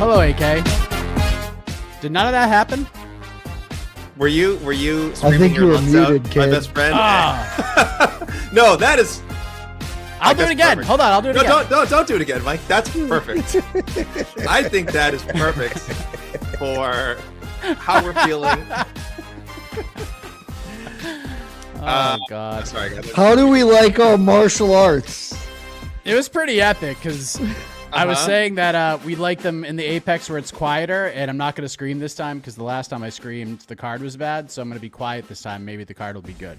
Hello, AK. Did none of that happen? Were you screaming I think your you were lungs muted, out, kid. my best friend? Ah. No, that is. I'll do it again. Perfect. Hold on, I'll do it again. Don't do it again, Mike. That's perfect. I think that is perfect for how we're feeling. Oh God. Sorry, guys. How do we like our martial arts? It was pretty epic because I was saying that we like them in the Apex where it's quieter, and I'm not going to scream this time because the last time I screamed, the card was bad, so I'm going to be quiet this time. Maybe the card will be good.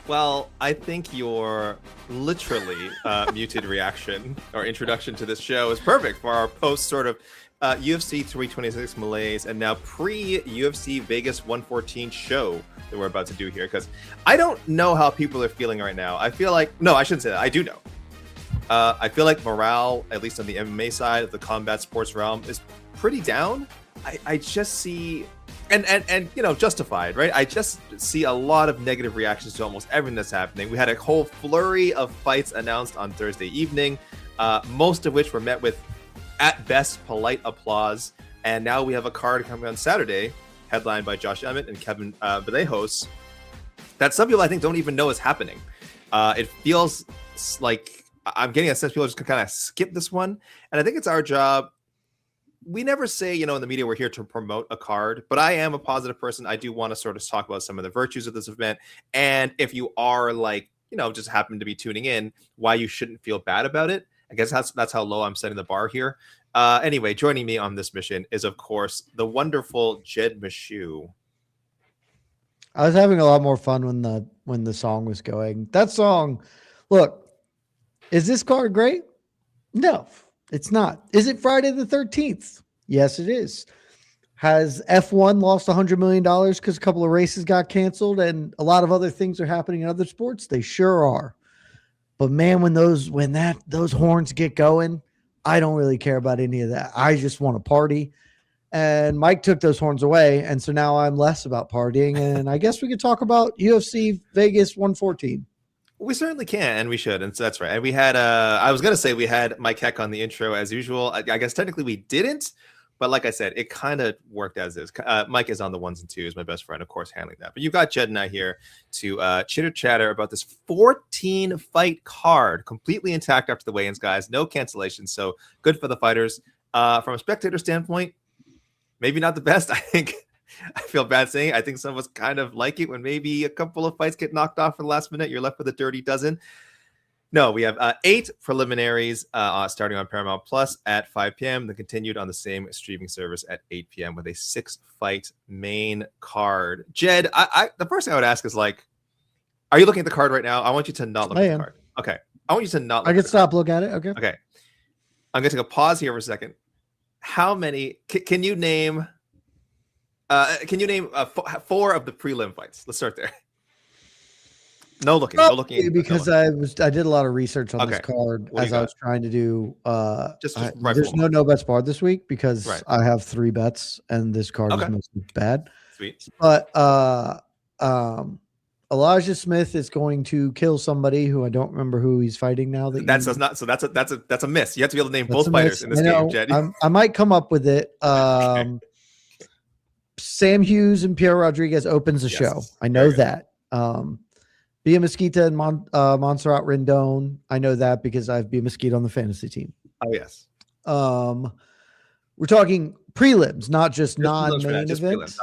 Well, I think your literally muted reaction or introduction to this show is perfect for our post sort of UFC 326 malaise and now pre-UFC Vegas 114 show that we're about to do here, because I don't know how people are feeling right now. I feel like, no, I shouldn't say that. I do know. I feel like morale, at least on the MMA side of the combat sports realm, is pretty down. I just see, and you know, justified, right? I just see a lot of negative reactions to almost everything that's happening. We had a whole flurry of fights announced on Thursday evening, most of which were met with, at best, polite applause. And now we have a card coming on Saturday, headlined by Josh Emmett and Kevin Vallejos, that some people I think don't even know is happening. It feels like I'm getting a sense people just kind of skip this one. And I think it's our job. We never say, you know, in the media, we're here to promote a card, but I am a positive person. I do want to sort of talk about some of the virtues of this event. And if you are like, you know, just happen to be tuning in, why you shouldn't feel bad about it. I guess that's how low I'm setting the bar here. Anyway, joining me on this mission is, of course, the wonderful Jed Meshew. I was having a lot more fun when the song was going. That song, look, is this card great? No, it's not. Is it Friday the 13th? Yes, it is. Has F1 lost $100 million because a couple of races got canceled and a lot of other things are happening in other sports? They sure are. But man, when those horns get going, I don't really care about any of that. I just want to party. And Mike took those horns away, and so now I'm less about partying. And I guess we could talk about UFC Vegas 114. We certainly can, and we should, and so that's right. And we had, I was going to say we had Mike Heck on the intro as usual. I guess technically we didn't, but like I said, it kind of worked as is. Mike is on the ones and twos, my best friend, of course, handling that. But you've got Jed and I here to chitter-chatter about this 14-fight card, completely intact after the weigh-ins, guys. No cancellations, so good for the fighters. From a spectator standpoint, maybe not the best. I feel bad saying it. I think some of us kind of like it when maybe a couple of fights get knocked off for the last minute. You're left with a dirty dozen. No, we have 8 preliminaries starting on Paramount Plus at 5 p.m. Then continued on the same streaming service at 8 p.m. with a 6-fight main card. Jed, the first thing I would ask is, like, are you looking at the card right now? I want you to not look at the card. Okay. I want you to not look I can stop looking at it. Okay. Okay. I'm going to take a pause here for a second. How many can you name? Can you name 4 of the prelim fights? Let's start there. No looking. Because I did a lot of research on this card as I was trying to do. There's no bets barred this week because I have 3 bets and this card is mostly bad. Sweet. But Elijah Smith is going to kill somebody who I don't remember who he's fighting now. That's a miss. You have to be able to name both fighters in this game, Jed. I might come up with it. Sam Hughes and Pierre Rodriguez opens the show. I know that. Bia Mesquita and Montserrat Rendon. I know that because I have Bia Mesquita on the fantasy team. Oh, yes. We're talking prelims, not just non-main events.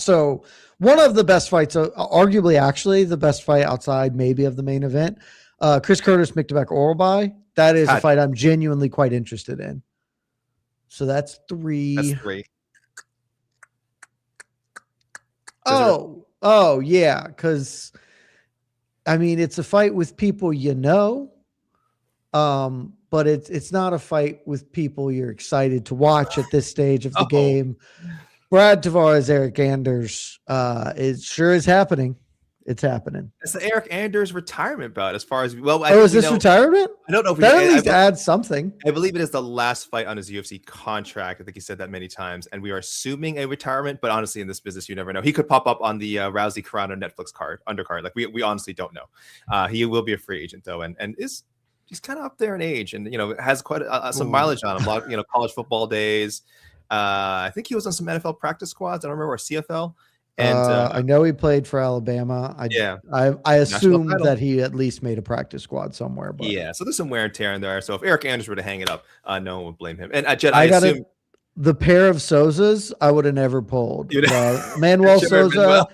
So one of the best fights, arguably actually the best fight outside maybe of the main event, Chris Curtis, Miktabek Orlbai. That is a fight I'm genuinely quite interested in. So that's 3. That's 3. Oh yeah, because I mean it's a fight with people you know, but it's not a fight with people you're excited to watch at this stage of the game. Brad Tavares, Eric Anders, it sure is happening. It's happening. It's the Eric Anders retirement bout, as far as is this retirement? I don't know if that at least adds something. I believe it is the last fight on his UFC contract. I think he said that many times, and we are assuming a retirement. But honestly, in this business, you never know. He could pop up on the Rousey Carano Netflix undercard. Like we honestly don't know. He will be a free agent though, and is he's kind of up there in age, and has quite some mileage on him. A lot, college football days. I think he was on some NFL practice squads. I don't remember, or CFL. And I know he played for Alabama. I assume that he at least made a practice squad somewhere. But yeah, so there's some wear and tear in there. So if Eric Anders were to hang it up, no one would blame him. And Jed, I assume the pair of Souzas I would have never pulled. Manuel Souza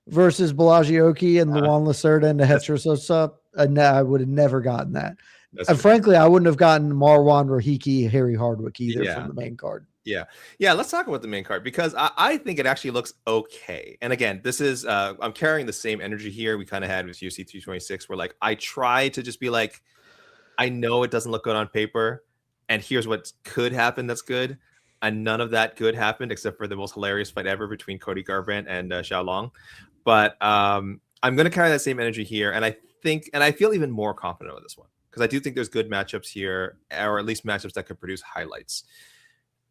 versus Bellagioki and Luan Lacerda and Hetzer Sosa. I would have never gotten that. And frankly, I wouldn't have gotten Marwan Rahiki, Harry Hardwick either from the main card. Yeah. Let's talk about the main card, because I think it actually looks okay. And again, this is I'm carrying the same energy here we kind of had with UFC 326, where like I try to just be like, I know it doesn't look good on paper, and here's what could happen that's good. And none of that good happened, except for the most hilarious fight ever between Cody Garbrandt and Xiao Long. But I'm going to carry that same energy here, and I feel even more confident about this one, because I do think there's good matchups here, or at least matchups that could produce highlights.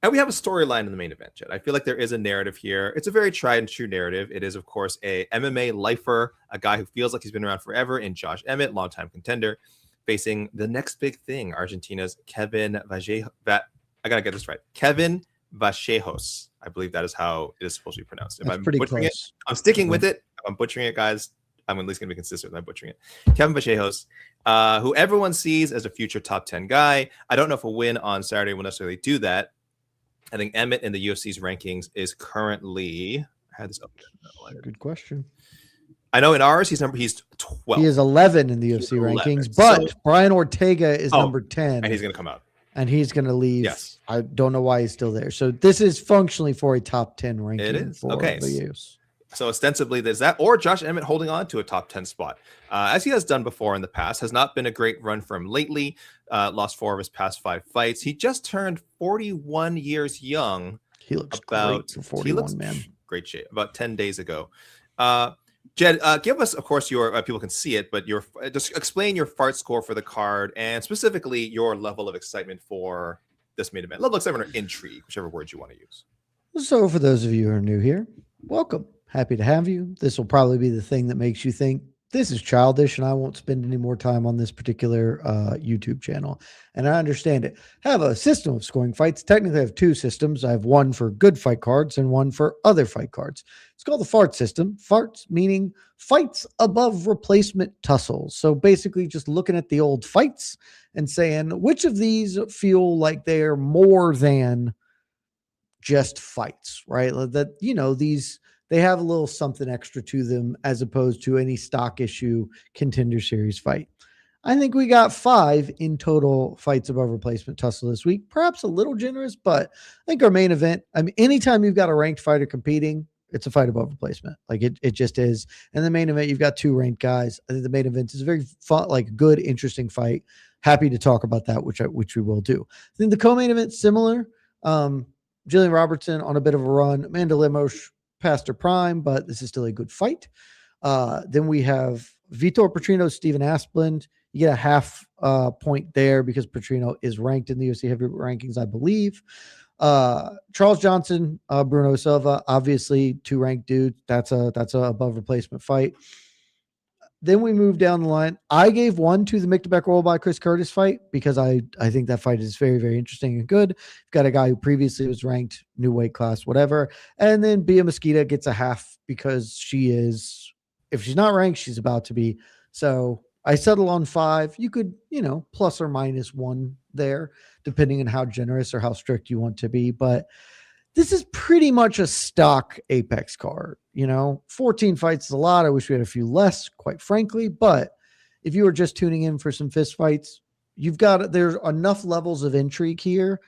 And we have a storyline in the main event, Jed. I feel like there is a narrative here. It's a very tried and true narrative. It is, of course, a MMA lifer, a guy who feels like he's been around forever, in Josh Emmett, longtime contender, facing the next big thing, Argentina's Kevin Vallejos. I got to get this right. Kevin Vallejos. I believe that is how it is supposed to be pronounced. If I'm butchering it, I'm sticking with it. If I'm butchering it, guys, I'm at least going to be consistent with my butchering it. Kevin Vallejos, who everyone sees as a future top 10 guy. I don't know if a win on Saturday will necessarily do that. I think Emmett in the UFC's rankings is currently. I had this up. Good question. I know in ours he's 12. He is 11 in the UFC rankings, but Brian Ortega is number 10, and he's going to come out. And he's going to leave. Yes. I don't know why he's still there. So this is functionally for a top 10 ranking. It is. For okay. Vallejos. So ostensibly there's that, or Josh Emmett holding on to a top 10 spot, as he has done before in the past. Has not been a great run for him lately. Lost 4 of his past 5 fights. He just turned 41 years young. He looks great for 41, he looks man. Great shape. About 10 days ago. Jed, give us, of course, your people can see it, but just explain your fart score for the card, and specifically your level of excitement for this main event. Level of excitement or intrigue, whichever word you want to use. So for those of you who are new here, welcome. Happy to have you. This will probably be the thing that makes you think this is childish and I won't spend any more time on this particular YouTube channel. And I understand it. I have a system of scoring fights. Technically, I have 2 systems. I have one for good fight cards and one for other fight cards. It's called the FART system. FARTs meaning fights above replacement tussles. So basically just looking at the old fights and saying, which of these feel like they're more than just fights, right? That, they have a little something extra to them as opposed to any stock issue contender series fight. I think we got 5 in total fights above replacement tussle this week. Perhaps a little generous, but I think our main event, anytime you've got a ranked fighter competing, it's a fight above replacement. Like it just is. And the main event, you've got 2 ranked guys. I think the main event is a very fun, good, interesting fight. Happy to talk about that, which we will do. I think the co-main event, similar. Jillian Robertson on a bit of a run. Amanda Lemos past her prime, but this is still a good fight. Then we have Vitor Petrino, Stephen Asplund. You get a half point there because Petrino is ranked in the UFC heavyweight rankings, I believe. Charles Johnson, Bruno Silva, obviously 2 ranked dudes. That's a above replacement fight. Then we move down the line. I gave 1 to the Mick DeBeck roll by Chris Curtis fight because I think that fight is very, very interesting and good. You've got a guy who previously was ranked new weight class, whatever. And then Bia Mosqueda gets a half because if she's not ranked, she's about to be. So I settle on 5. You could, plus or minus 1 there, depending on how generous or how strict you want to be. But this is pretty much a stock Apex card. 14 fights is a lot. I wish we had a few less, quite frankly. But if you were just tuning in for some fist fights, there's enough levels of intrigue here.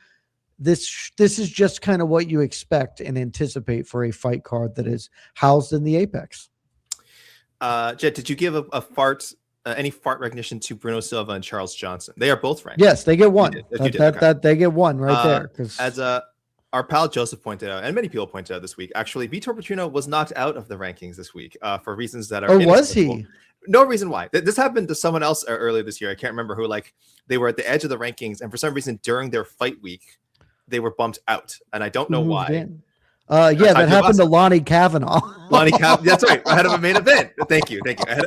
This is just kind of what you expect and anticipate for a fight card that is housed in the Apex. Jed, did you give a fart, any fart recognition to Bruno Silva and Charles Johnson? They are both ranked. Yes, they get 1. They get 1 right there. As our pal Joseph pointed out, and many people pointed out this week, actually, Vitor Petrino was knocked out of the rankings this week for reasons that are. Or was he? No reason why. This happened to someone else earlier this year. I can't remember who. They were at the edge of the rankings, and for some reason, during their fight week, they were bumped out, and I don't know why. Yeah, that happened to Lonnie Kavanaugh. That's right. Ahead of a main event. Thank you.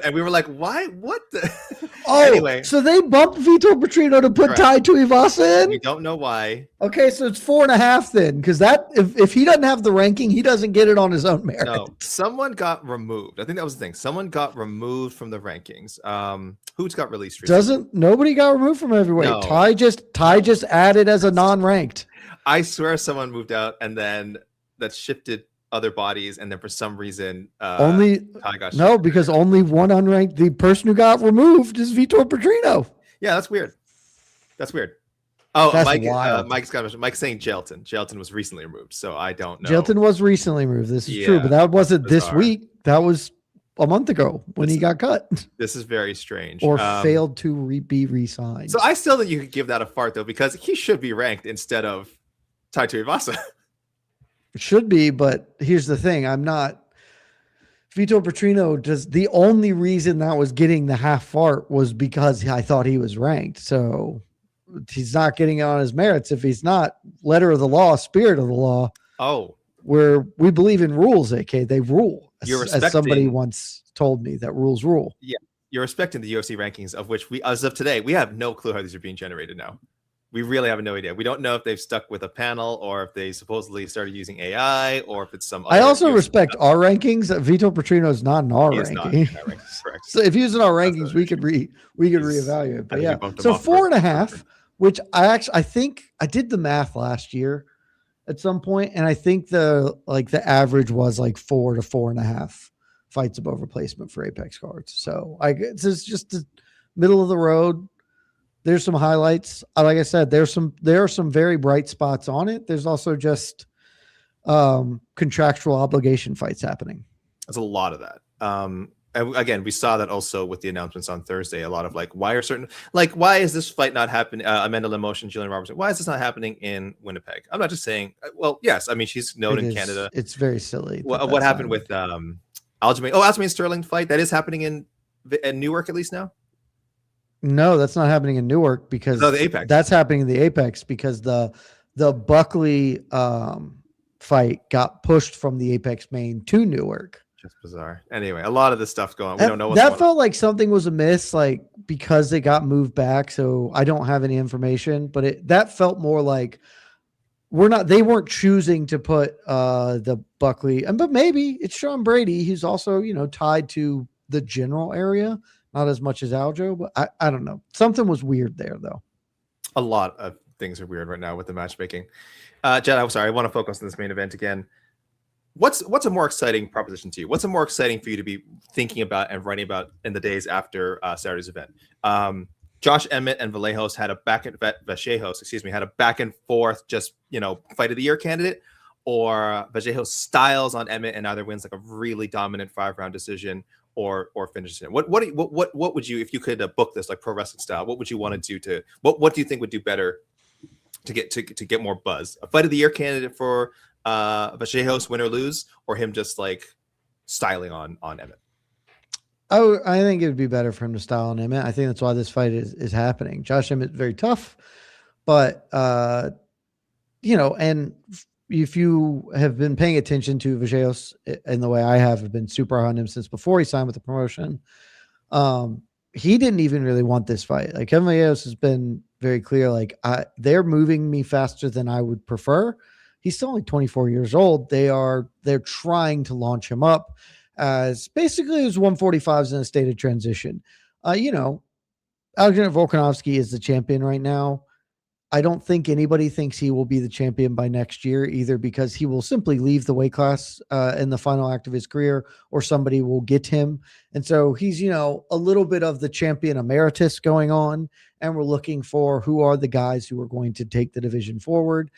And we were like, why? What? Anyway, so they bumped Vitor Petrino to put Tai Tuivasa in. We don't know why. Okay, so it's 4.5 then, because that if he doesn't have the ranking, he doesn't get it on his own merit. No, someone got removed. I think that was the thing. Someone got removed from the rankings. Who's got released recently? Nobody got removed from heavyweight. No. Tai just added as a non-ranked. I swear someone moved out and then that shifted other bodies, and then for some reason because only one unranked. The person who got removed is Vitor Petrino. Yeah, that's weird. Oh, Mike's saying Jelton was recently removed, so I don't know. Jelton was recently removed. This is true, but that wasn't this week. That was a month ago when he got cut. This is very strange. Or failed to be re-signed. So I still think you could give that a fart though, because he should be ranked instead of Tai Tuivasa. It should be, but here's the thing. I'm not. Vitor Petrino the only reason that was getting the half fart was because I thought he was ranked. So he's not getting it on his merits if he's not. Letter of the law, spirit of the law. Oh. Where we believe in rules, AK. They rule. As somebody once told me that rules rule. Yeah. You're respecting the UFC rankings, of which as of today, we have no clue how these are being generated now. We really have no idea. We don't know if they've stuck with a panel or if they supposedly started using AI or if it's some other. I also respect our rankings. Vitor Petrino is not in our ranking. Correct. So if he was in our rankings, we could reevaluate. But yeah, so 4.5, which I think I did the math last year at some point, and I think the average was like 4 to 4.5 fights above replacement for Apex cards. So it's just the middle of the road. There's some highlights. Like I said, there are some very bright spots on it. There's also just contractual obligation fights happening. There's a lot of that. And again, we saw that also with the announcements on Thursday. A lot of why is this fight not happening? Amanda Lemos and Jillian Robertson. Why is this not happening in Winnipeg? I'm not just saying. Well, yes, I mean she's known in Canada. It's very silly. What happened with Aljamain? Aljamain Sterling fight that is happening in Newark at least now. No, that's not happening in Newark because the Apex. That's happening in the Apex because the Buckley fight got pushed from the Apex main to Newark. Just bizarre. Anyway, a lot of this stuff's going on. We don't know what's that felt like something was amiss, because they got moved back. So I don't have any information, but that felt more like they weren't choosing to put the Buckley, but maybe it's Sean Brady, who's also, tied to the general area. Not as much as Aljo, but I don't know. Something was weird there, though. A lot of things are weird right now with the matchmaking. Jed, I'm sorry. I want to focus on this main event again. What's a more exciting proposition to you? What's a more exciting for you to be thinking about and writing about in the days after Saturday's event? Josh Emmett and Vallejos had a back and forth, just fight of the year candidate, or Vallejos styles on Emmett and either wins a really dominant 5-round decision or finishes it. What would you, if you could book this pro wrestling style, what would you want to do what do you think would do better to get more buzz? A fight of the year candidate for Vallejos, win or lose, or him just styling on Emmett? Oh, I think it would be better for him to style on Emmett. I think that's why this fight is happening. Josh Emmett very tough, but and if you have been paying attention to Vallejos in the way I have been super high on him since before he signed with the promotion, he didn't even really want this fight. Kevin Vallejos has been very clear, they're moving me faster than I would prefer. He's still only 24 years old. They're trying to launch him up as basically his 145s in a state of transition. Alexander Volkanovski is the champion right now. I don't think anybody thinks he will be the champion by next year, either because he will simply leave the weight class in the final act of his career, or somebody will get him. And so he's, a little bit of the champion emeritus going on, and we're looking for who are the guys who are going to take the division forward.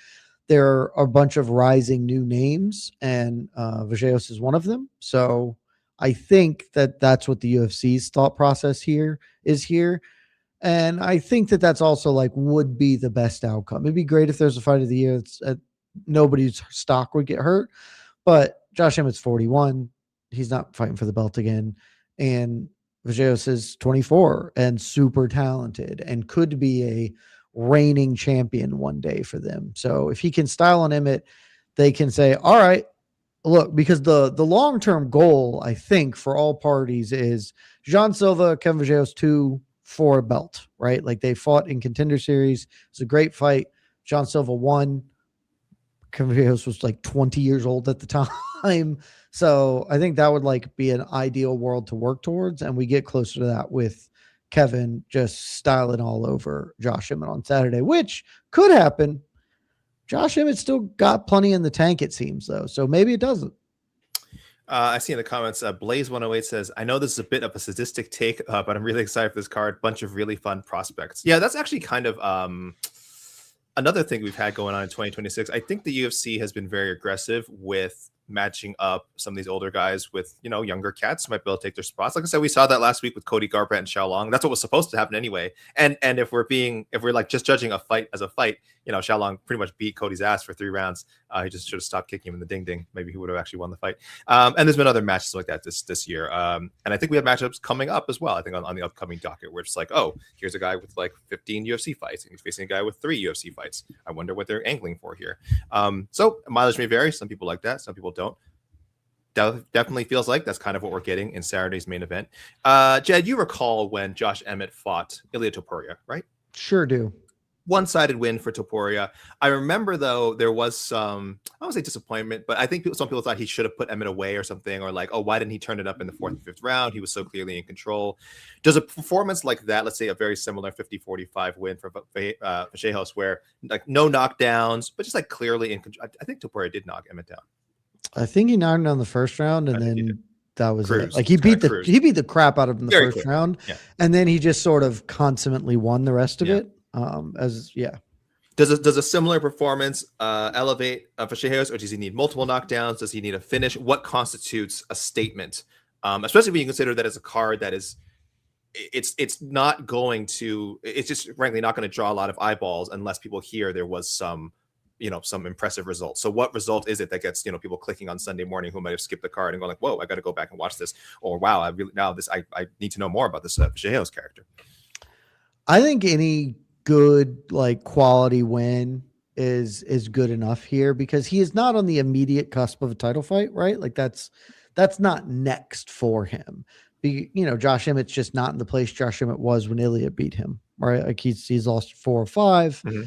There are a bunch of rising new names, and Vallejos is one of them. So I think that's what the UFC's thought process here is. And I think that's also would be the best outcome. It'd be great if there's a fight of the year. Nobody's stock would get hurt, but Josh Emmett's 41. He's not fighting for the belt again. And Vallejos is 24 and super talented and could be a reigning champion one day for them. So if he can style on Emmett, they can say, all right, look, because the long-term goal, I think, for all parties is Jean Silva, Kevin Vallejos 2 for a belt, right? Like they fought in Contender Series. It's a great fight. Jean Silva won. Kevin Vallejos was like 20 years old at the time. So I think that would like be an ideal world to work towards. And we get closer to that with Kevin just styling all over Josh Emmett on Saturday, which could happen. Josh Emmett still got plenty in the tank, it seems, though. So maybe it doesn't. I see in the comments, Blaze108 says, I know this is a bit of a sadistic take, but I'm really excited for this card. Bunch of really fun prospects. Yeah, that's actually kind of another thing we've had going on in 2026. I think the UFC has been very aggressive with matching up some of these older guys with, younger cats who might be able to take their spots. Like I said, we saw that last week with Cody Garbrandt and Xiaolong. That's what was supposed to happen anyway. And if we're like just judging a fight as a fight, Xiaolong pretty much beat Cody's ass for 3 rounds. He just should have stopped kicking him in the ding ding. Maybe he would have actually won the fight. And there's been other matches like that this year. And I think we have matchups coming up as well. I think on the upcoming docket where it's like, oh, here's a guy with like 15 UFC fights and he's facing a guy with 3 UFC fights. I wonder what they're angling for here. So mileage may vary. Some people like that. Some people don't. Definitely feels like that's kind of what we're getting in Saturday's main event. Jed, you recall when Josh Emmett fought Ilia Topuria, right? Sure do. One-sided win for Topuria. I remember, though, there was some, I don't say disappointment, but I think some people thought he should have put Emmett away or something, or like, oh, why didn't he turn it up in the 4th and 5th round? He was so clearly in control. Does a performance like that, let's say a very similar 50-45 win for Vallejos, where like no knockdowns, but just like clearly in control. I think Topuria did knock Emmett down. I think he knocked him on the first round, and then that was Cruise. it. Like he beat the crap out of him in the first round, and then he just sort of consummately won the rest of it. Does a similar performance elevate Vallejos, or does he need multiple knockdowns? Does he need a finish? What constitutes a statement? Especially when you consider that as a card that is, it's not going to, it's just frankly not going to draw a lot of eyeballs unless people hear there was some impressive results. So what result is it that gets, people clicking on Sunday morning who might have skipped the card and going like, whoa, I got to go back and watch this. Or wow, I need to know more about this Vallejos character. I think any good like quality win is good enough here because he is not on the immediate cusp of a title fight, right? Like that's not next for him. Josh Emmett's just not in the place Josh Emmett was when Ilia beat him, right? Like he's lost 4 or 5. Mm-hmm.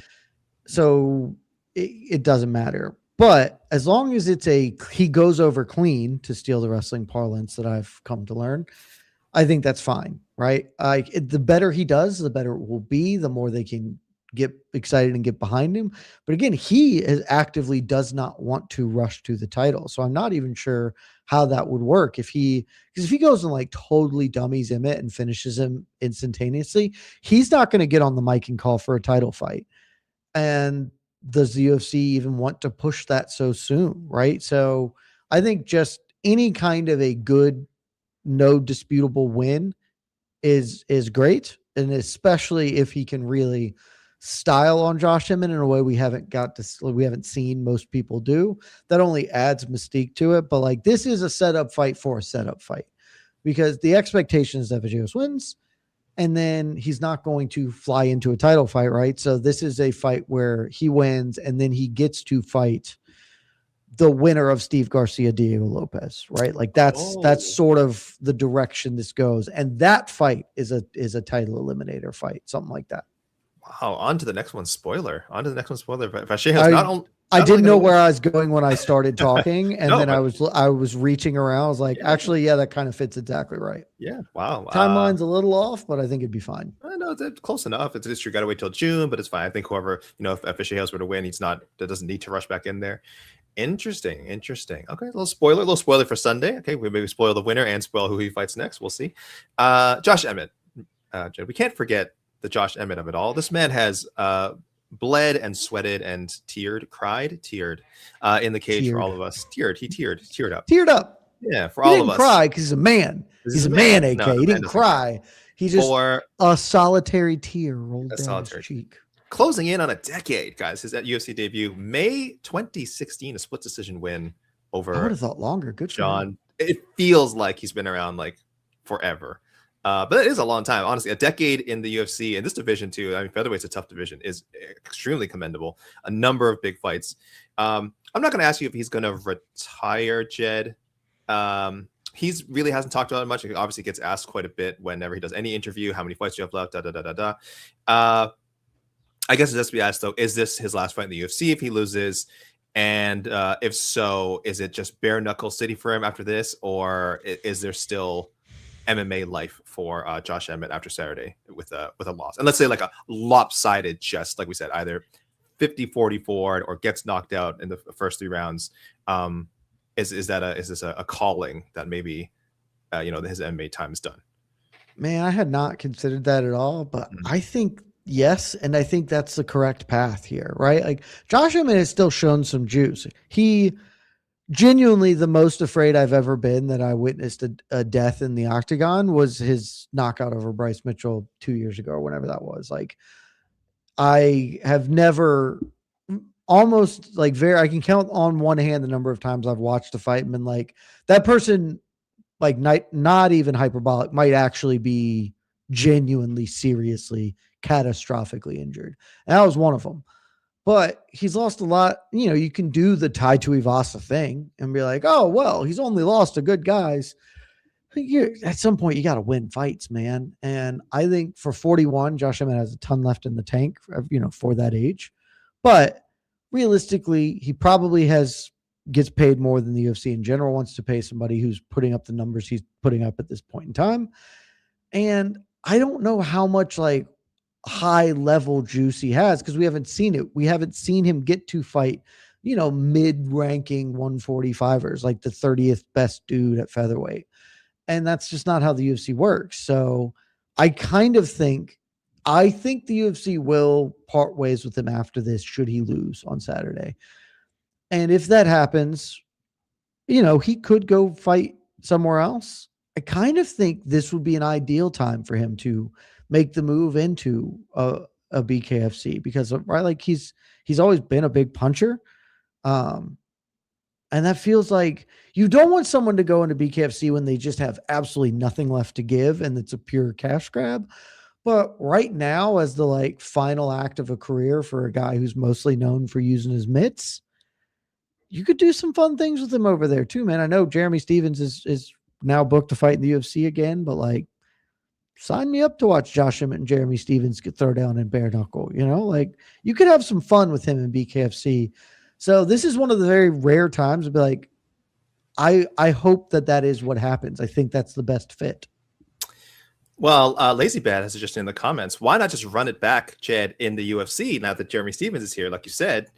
So it doesn't matter. But as long as he goes over clean, to steal the wrestling parlance that I've come to learn, I think that's fine, right? The better he does, the better it will be, the more they can get excited and get behind him. But again, he actively does not want to rush to the title. So I'm not even sure how that would work because if he goes and like totally dummies Emmett and finishes him instantaneously, he's not going to get on the mic and call for a title fight. And does the UFC even want to push that so soon, right? So I think just any kind of a good, no disputable win is great, and especially if he can really style on Josh Emmett in a way we haven't seen most people do. That only adds mystique to it. But like this is a setup fight for a setup fight because the expectation is that Vallejos wins. And then he's not going to fly into a title fight, right? So this is a fight where he wins, and then he gets to fight the winner of Steve Garcia, Diego Lopez, right? Like that's sort of the direction this goes, and that fight is a title eliminator fight, something like that. Wow! On to the next one. Spoiler. Vallejos I didn't know where I was going when I started talking, and then I was reaching around. I was like, actually, yeah, that kind of fits exactly right. Yeah. Wow. Timeline's a little off, but I think it'd be fine. I know it's close enough. It's just you got to wait till June, but it's fine. I think whoever if Vallejos were to win, that doesn't need to rush back in there. Interesting. Okay, a little spoiler for Sunday. Okay, we maybe spoil the winner and spoil who he fights next. We'll see. Josh Emmett. We can't forget the Josh Emmett of it all. This man has bled and sweated and teared in the cage for all of us. Teared up. Yeah, for all of us. He didn't cry because he's a man. He's a man, AK. He didn't cry. He just a solitary tear rolled down his cheek. Closing in on a decade, guys. His UFC debut, May 2016, a split decision win over. I would have thought longer. Good John. It feels like he's been around like forever. But it is a long time, honestly. A decade in the UFC, and this division too. I mean, featherweight's a tough division, is extremely commendable. A number of big fights. I'm not going to ask you if he's going to retire, Jed. He's really hasn't talked about it much. He obviously gets asked quite a bit whenever he does any interview. How many fights do you have left? Da da da da da. I guess it has to be asked though: is this his last fight in the UFC if he loses? And if so, is it just bare knuckle city for him after this, or is there still MMA life for Josh Emmett after Saturday with a loss? And let's say like a lopsided, just like we said, either 50-44 or gets knocked out in the first 3 rounds. Is this a calling that maybe his MMA time is done? Man, I had not considered that at all, but I think yes, and I think that's the correct path here, right? Like Josh Emmett has still shown some juice. He genuinely, the most afraid I've ever been that I witnessed a death in the octagon was his knockout over Bryce Mitchell 2 years ago or whenever that was. Like I have never almost like I can count on one hand the number of times I've watched a fight and been like, that person, like not even hyperbolic, might actually be genuinely, seriously, catastrophically injured. And that was one of them. But he's lost a lot. You can do the Tai Tuivasa thing and be like, oh, well, he's only lost to good guys. At some point, you got to win fights, man. And I think for 41, Josh Emmett has a ton left in the tank, for that age. But realistically, he probably gets paid more than the UFC in general wants to pay somebody who's putting up the numbers he's putting up at this point in time. And I don't know how much like high level juice he has because we haven't seen it. We haven't seen him get to fight, mid-ranking 145ers, like the 30th best dude at featherweight. And that's just not how the UFC works. So I think the UFC will part ways with him after this, should he lose on Saturday. And if that happens, he could go fight somewhere else. I kind of think this would be an ideal time for him to make the move into a BKFC because, right, like he's always been a big puncher. And that feels like you don't want someone to go into BKFC when they just have absolutely nothing left to give and it's a pure cash grab. But right now, as the like final act of a career for a guy who's mostly known for using his mitts, you could do some fun things with him over there too, man. I know Jeremy Stevens is now booked to fight in the UFC again, but like sign me up to watch Josh Emmett and Jeremy Stevens get throw down in bare knuckle, like you could have some fun with him in BKFC. So this is one of the very rare times to be like, I hope that is what happens. I think that's the best fit. Well, Lazy Bad has suggested in the comments, why not just run it back, Jed, in the UFC now that Jeremy Stevens is here, like you said.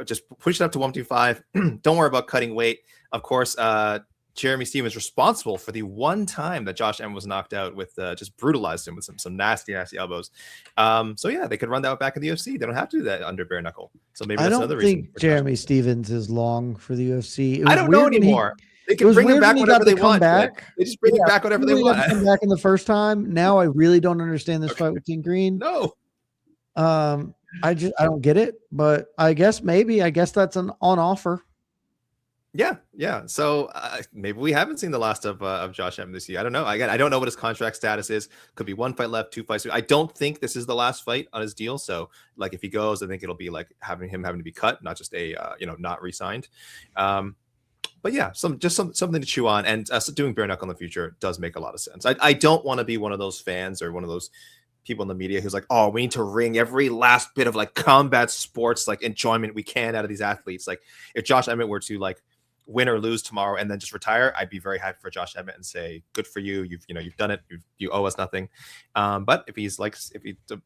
Just push it up to 125. Don't worry about cutting weight. Of course, Jeremy Stevens responsible for the one time that Josh Emmett was knocked out with just brutalized him with some nasty elbows. So yeah, they could run that back in the UFC. They don't have to do that under bare knuckle. So maybe that's another reason. I don't think Jeremy Stevens is long for the UFC. I don't know anymore. They can bring him back whenever they want. They just bring him back whenever they want. Come back in the first time. Now I really don't understand this fight with Team Green. No. I don't get it, but I guess that's on offer. Yeah. So maybe we haven't seen the last of Josh Emmett this year. I don't know. Again, I don't know what his contract status is. Could be 1 fight left, 2 fights. I don't think this is the last fight on his deal. So like if he goes, I think it'll be like having to be cut, not just a not re-signed. But yeah, something to chew on, and doing bare knuckle in the future does make a lot of sense. I don't want to be one of those fans or one of those people in the media who's like, oh, we need to wring every last bit of like combat sports like enjoyment we can out of these athletes. Like if Josh Emmett were to like win or lose tomorrow and then just retire, I'd be very happy for Josh Emmett and say, good for you. You've done it. You owe us nothing. But if the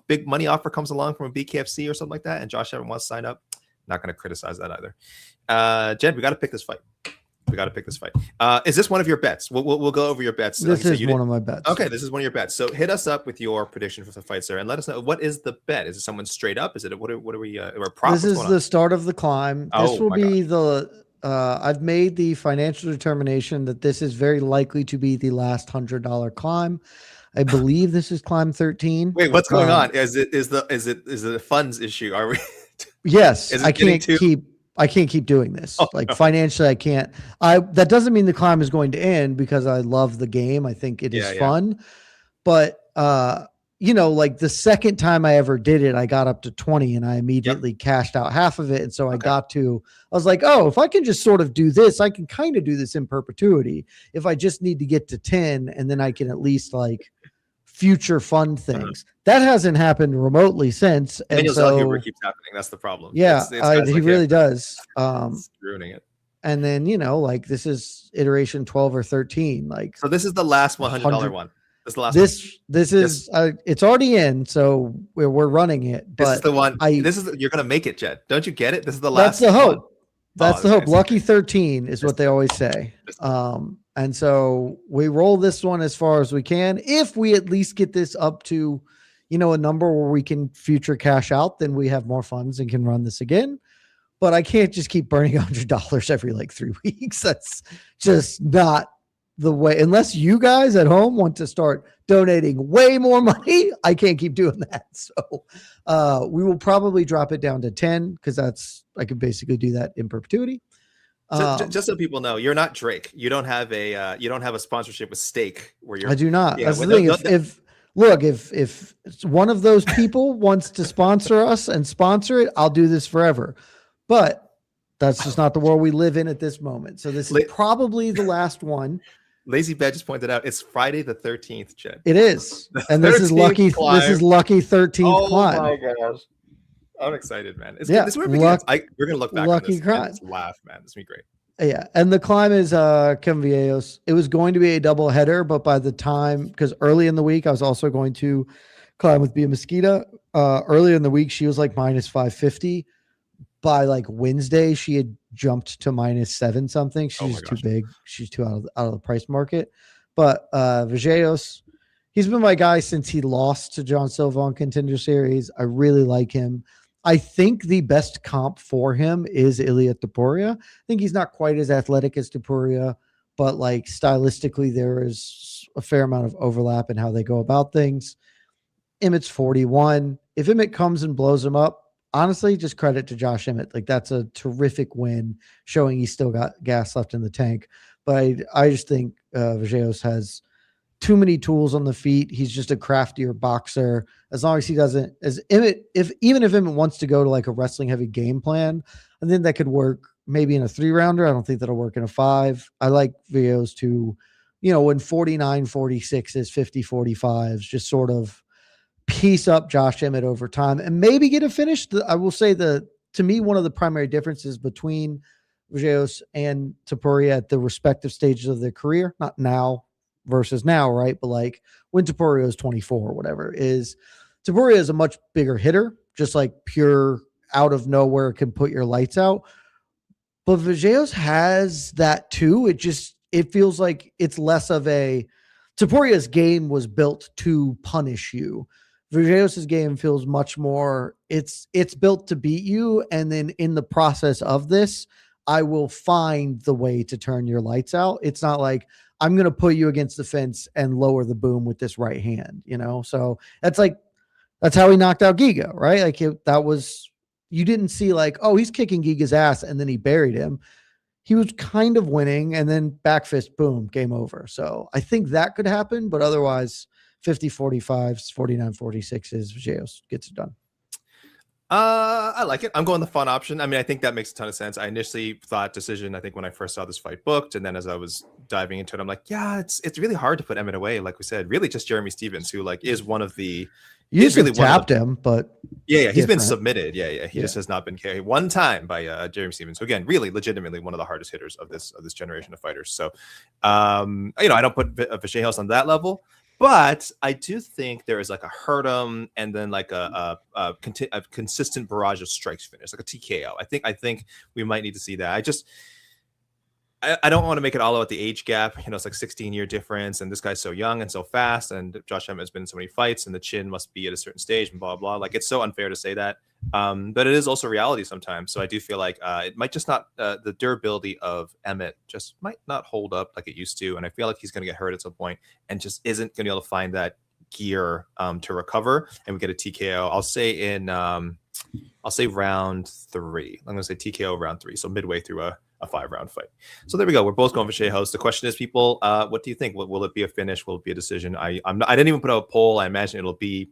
big money offer comes along from a BKFC or something like that, and Josh Emmett wants to sign up, not going to criticize that either. Jed, we got to pick this fight. Is this one of your bets? We'll go over your bets. This is one of my bets. Okay, this is one of your bets. So hit us up with your prediction for the fight, sir, and let us know, what is the bet? Is it someone straight up? Is it what are we? Or prop? This is the start of the climb. This will be I've made the financial determination that this is very likely to be the last $100 climb. I believe this is climb 13. Wait, what's going on? Is it a funds issue? Are we? Yes, I can't keep doing this. Financially, I can't. That doesn't mean the climb is going to end because I love the game. I think it is fun. But like the second time I ever did it, I got up to 20 and I immediately cashed out half of it. And so I was like, oh, if I can just sort of do this, I can kind of do this in perpetuity. If I just need to get to 10 and then I can at least like future fund things. That hasn't happened remotely since. And so Zellhuber keeps happening. That's the problem. Yeah, he really does. It's ruining it. And then, like this is iteration 12 or 13. Like, so this is the last $100 one. This is the last this is it's already in, so we're running it. But this is the one. You're gonna make it, Jed. Don't you get it? This is the last. That's the hope. One. That's the hope. Lucky 13 is what they always say. And so we roll this one as far as we can. If we at least get this up to, a number where we can future cash out, then we have more funds and can run this again. But I can't just keep burning $100 every like 3 weeks. That's just not the way. Unless you guys at home want to start donating way more money, I can't keep doing that. So we will probably drop it down to 10 because I could basically do that in perpetuity. Just so people know, you're not Drake. You don't have a sponsorship with Steak where you're. I do not. That's the thing. If one of those people wants to sponsor us and sponsor it, I'll do this forever. But that's just not the world we live in at this moment. So this is probably the last one. Lazy Bed just pointed out it's Friday the 13th, Jed. It is, and this is lucky. Climb. This is lucky 13th climb. Oh my gosh. I'm excited, man. This is where it begins. We're gonna look back lucky on this and laugh, man. This will be great. Yeah, and the climb is Vallejos. It was going to be a double header, but by the time, because early in the week I was also going to climb with Bia Mesquita. Earlier in the week she was like minus 550. By like Wednesday she had jumped to minus 7 something. She's too big. She's too out of the price market. But Vallejos, he's been my guy since he lost to John Silva on Contender Series. I really like him. I think the best comp for him is Ilia Topuria. I think he's not quite as athletic as Topuria, but like stylistically, there is a fair amount of overlap in how they go about things. Emmett's 41. If Emmett comes and blows him up, honestly, just credit to Josh Emmett. Like that's a terrific win, showing he's still got gas left in the tank. But I just think Vallejos has too many tools on the feet. He's just a craftier boxer. As long as he doesn't, even if Emmett wants to go to like a wrestling heavy game plan, I think that could work maybe in a 3-rounder. I don't think that'll work in a 5. I like Vallejos to, when 49-46 is 50-45s, just sort of piece up Josh Emmett over time and maybe get a finish. I will say to me, one of the primary differences between Vallejos and Topuria at the respective stages of their career, not now versus now, right? But like when Topuria is 24 or whatever, is Topuria is a much bigger hitter, just like pure out of nowhere can put your lights out. But Vallejos has that too. It feels like it's less of a Topuria's game was built to punish you. Vallejos' game feels much more, it's built to beat you. And then in the process of this, I will find the way to turn your lights out. It's not like I'm going to put you against the fence and lower the boom with this right hand, So that's how he knocked out Giga, right? Like you didn't see like, oh, he's kicking Giga's ass and then he buried him. He was kind of winning and then back fist, boom, game over. So I think that could happen, but otherwise 50-45s, 49-46s, Vallejos gets it done. I like it. I'm going the fun option. I mean, I think that makes a ton of sense. I initially thought decision, I think when I first saw this fight booked, and then as I was diving into it, I'm like, yeah, it's really hard to put Emmett away. Like we said, really just Jeremy Stevens, who like is one of the you just really tapped him, but he's been submitted. He just has not been carried one time by Jeremy Stevens. So again, really legitimately one of the hardest hitters of this generation of fighters. So I don't put Vallejos on that level. But I do think there is like a hurt him and then like a consistent barrage of strikes finish, like a TKO. I think we might need to see that. I don't want to make it all about the age gap. It's like 16-year difference, and this guy's so young and so fast, and Josh Emmett has been in so many fights, and the chin must be at a certain stage, and blah blah. Like it's so unfair to say that, but it is also reality sometimes. So I do feel like it might just not the durability of Emmett just might not hold up like it used to, and I feel like he's going to get hurt at some point and just isn't going to be able to find that gear to recover, and we get a TKO. I'll say round 3. I'm going to say TKO round 3, so midway through a a 5-round fight. So there we go. We're both going Vallejos. The question is, people, what do you think? Will it be a finish? Will it be a decision? I didn't even put out a poll. I imagine it'll be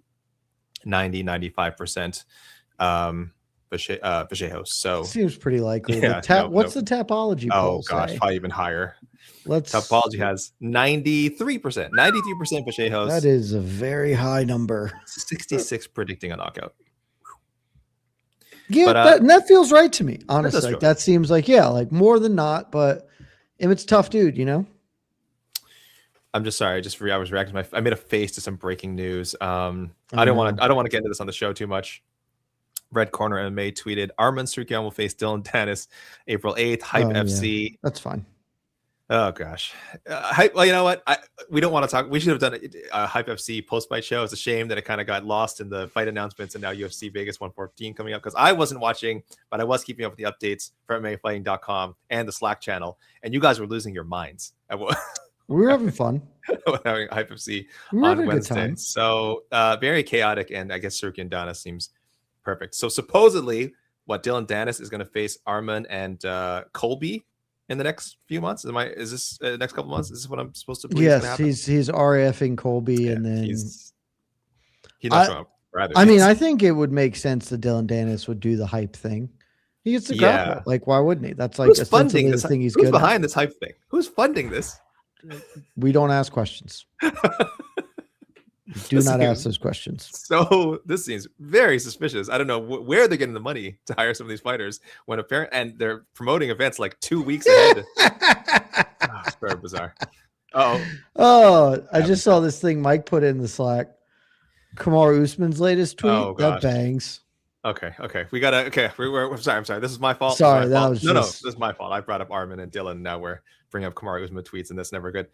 95% Vallejos. So seems pretty likely. Yeah, What's the Tapology poll? Oh gosh, say? probably even higher. Tapology has 93%. 93% Vallejos. That is a very high number. 66 predicting a knockout. Yeah, But, that feels right to me. Honestly, that seems like like more than not. But Emmett's a tough dude, you know. I'm just sorry. I was reacting. I made a face to some breaking news. I don't want to get into this on the show too much. Red Corner MMA tweeted: Arman Tsarukyan will face Dillon Danis April 8th. Hype FC. Yeah. That's fine. Oh gosh. Well, you know what? We don't want to talk. We should have done a Hype FC post-fight show. It's a shame that it kind of got lost in the fight announcements and now UFC Vegas 114 coming up, because I wasn't watching, but I was keeping up with the updates for MMAfighting.com and the Slack channel, and you guys were losing your minds. We were having fun. Having Hype FC on Wednesday. So very chaotic, and I guess Tsarukyan Danis seems perfect. So supposedly, Dillon Danis is going to face Arman and Colby in the next few months. Is this next couple months? Is this what I'm supposed to believe? Yes, he's RFing Colby, and then I think it would make sense that Dillon Danis would do the hype thing. He gets the grapple. Like, why wouldn't he? That's like who's funding this thing he's Who's good behind at. this hype thing? Who's funding this? We don't ask questions. Do not ask those questions. So this seems very suspicious. I don't know where they're getting the money to hire some of these fighters and they're promoting events like 2 weeks ahead. It's very bizarre. I just saw this thing Mike put in the Slack. Kamaru Usman's latest tweet. That bangs. Okay. We gotta. Okay, I'm sorry. This is my fault. Sorry, this is my fault. I brought up Arman and Dillon. Now we're bringing up Kamaru Usman tweets, and that's never good.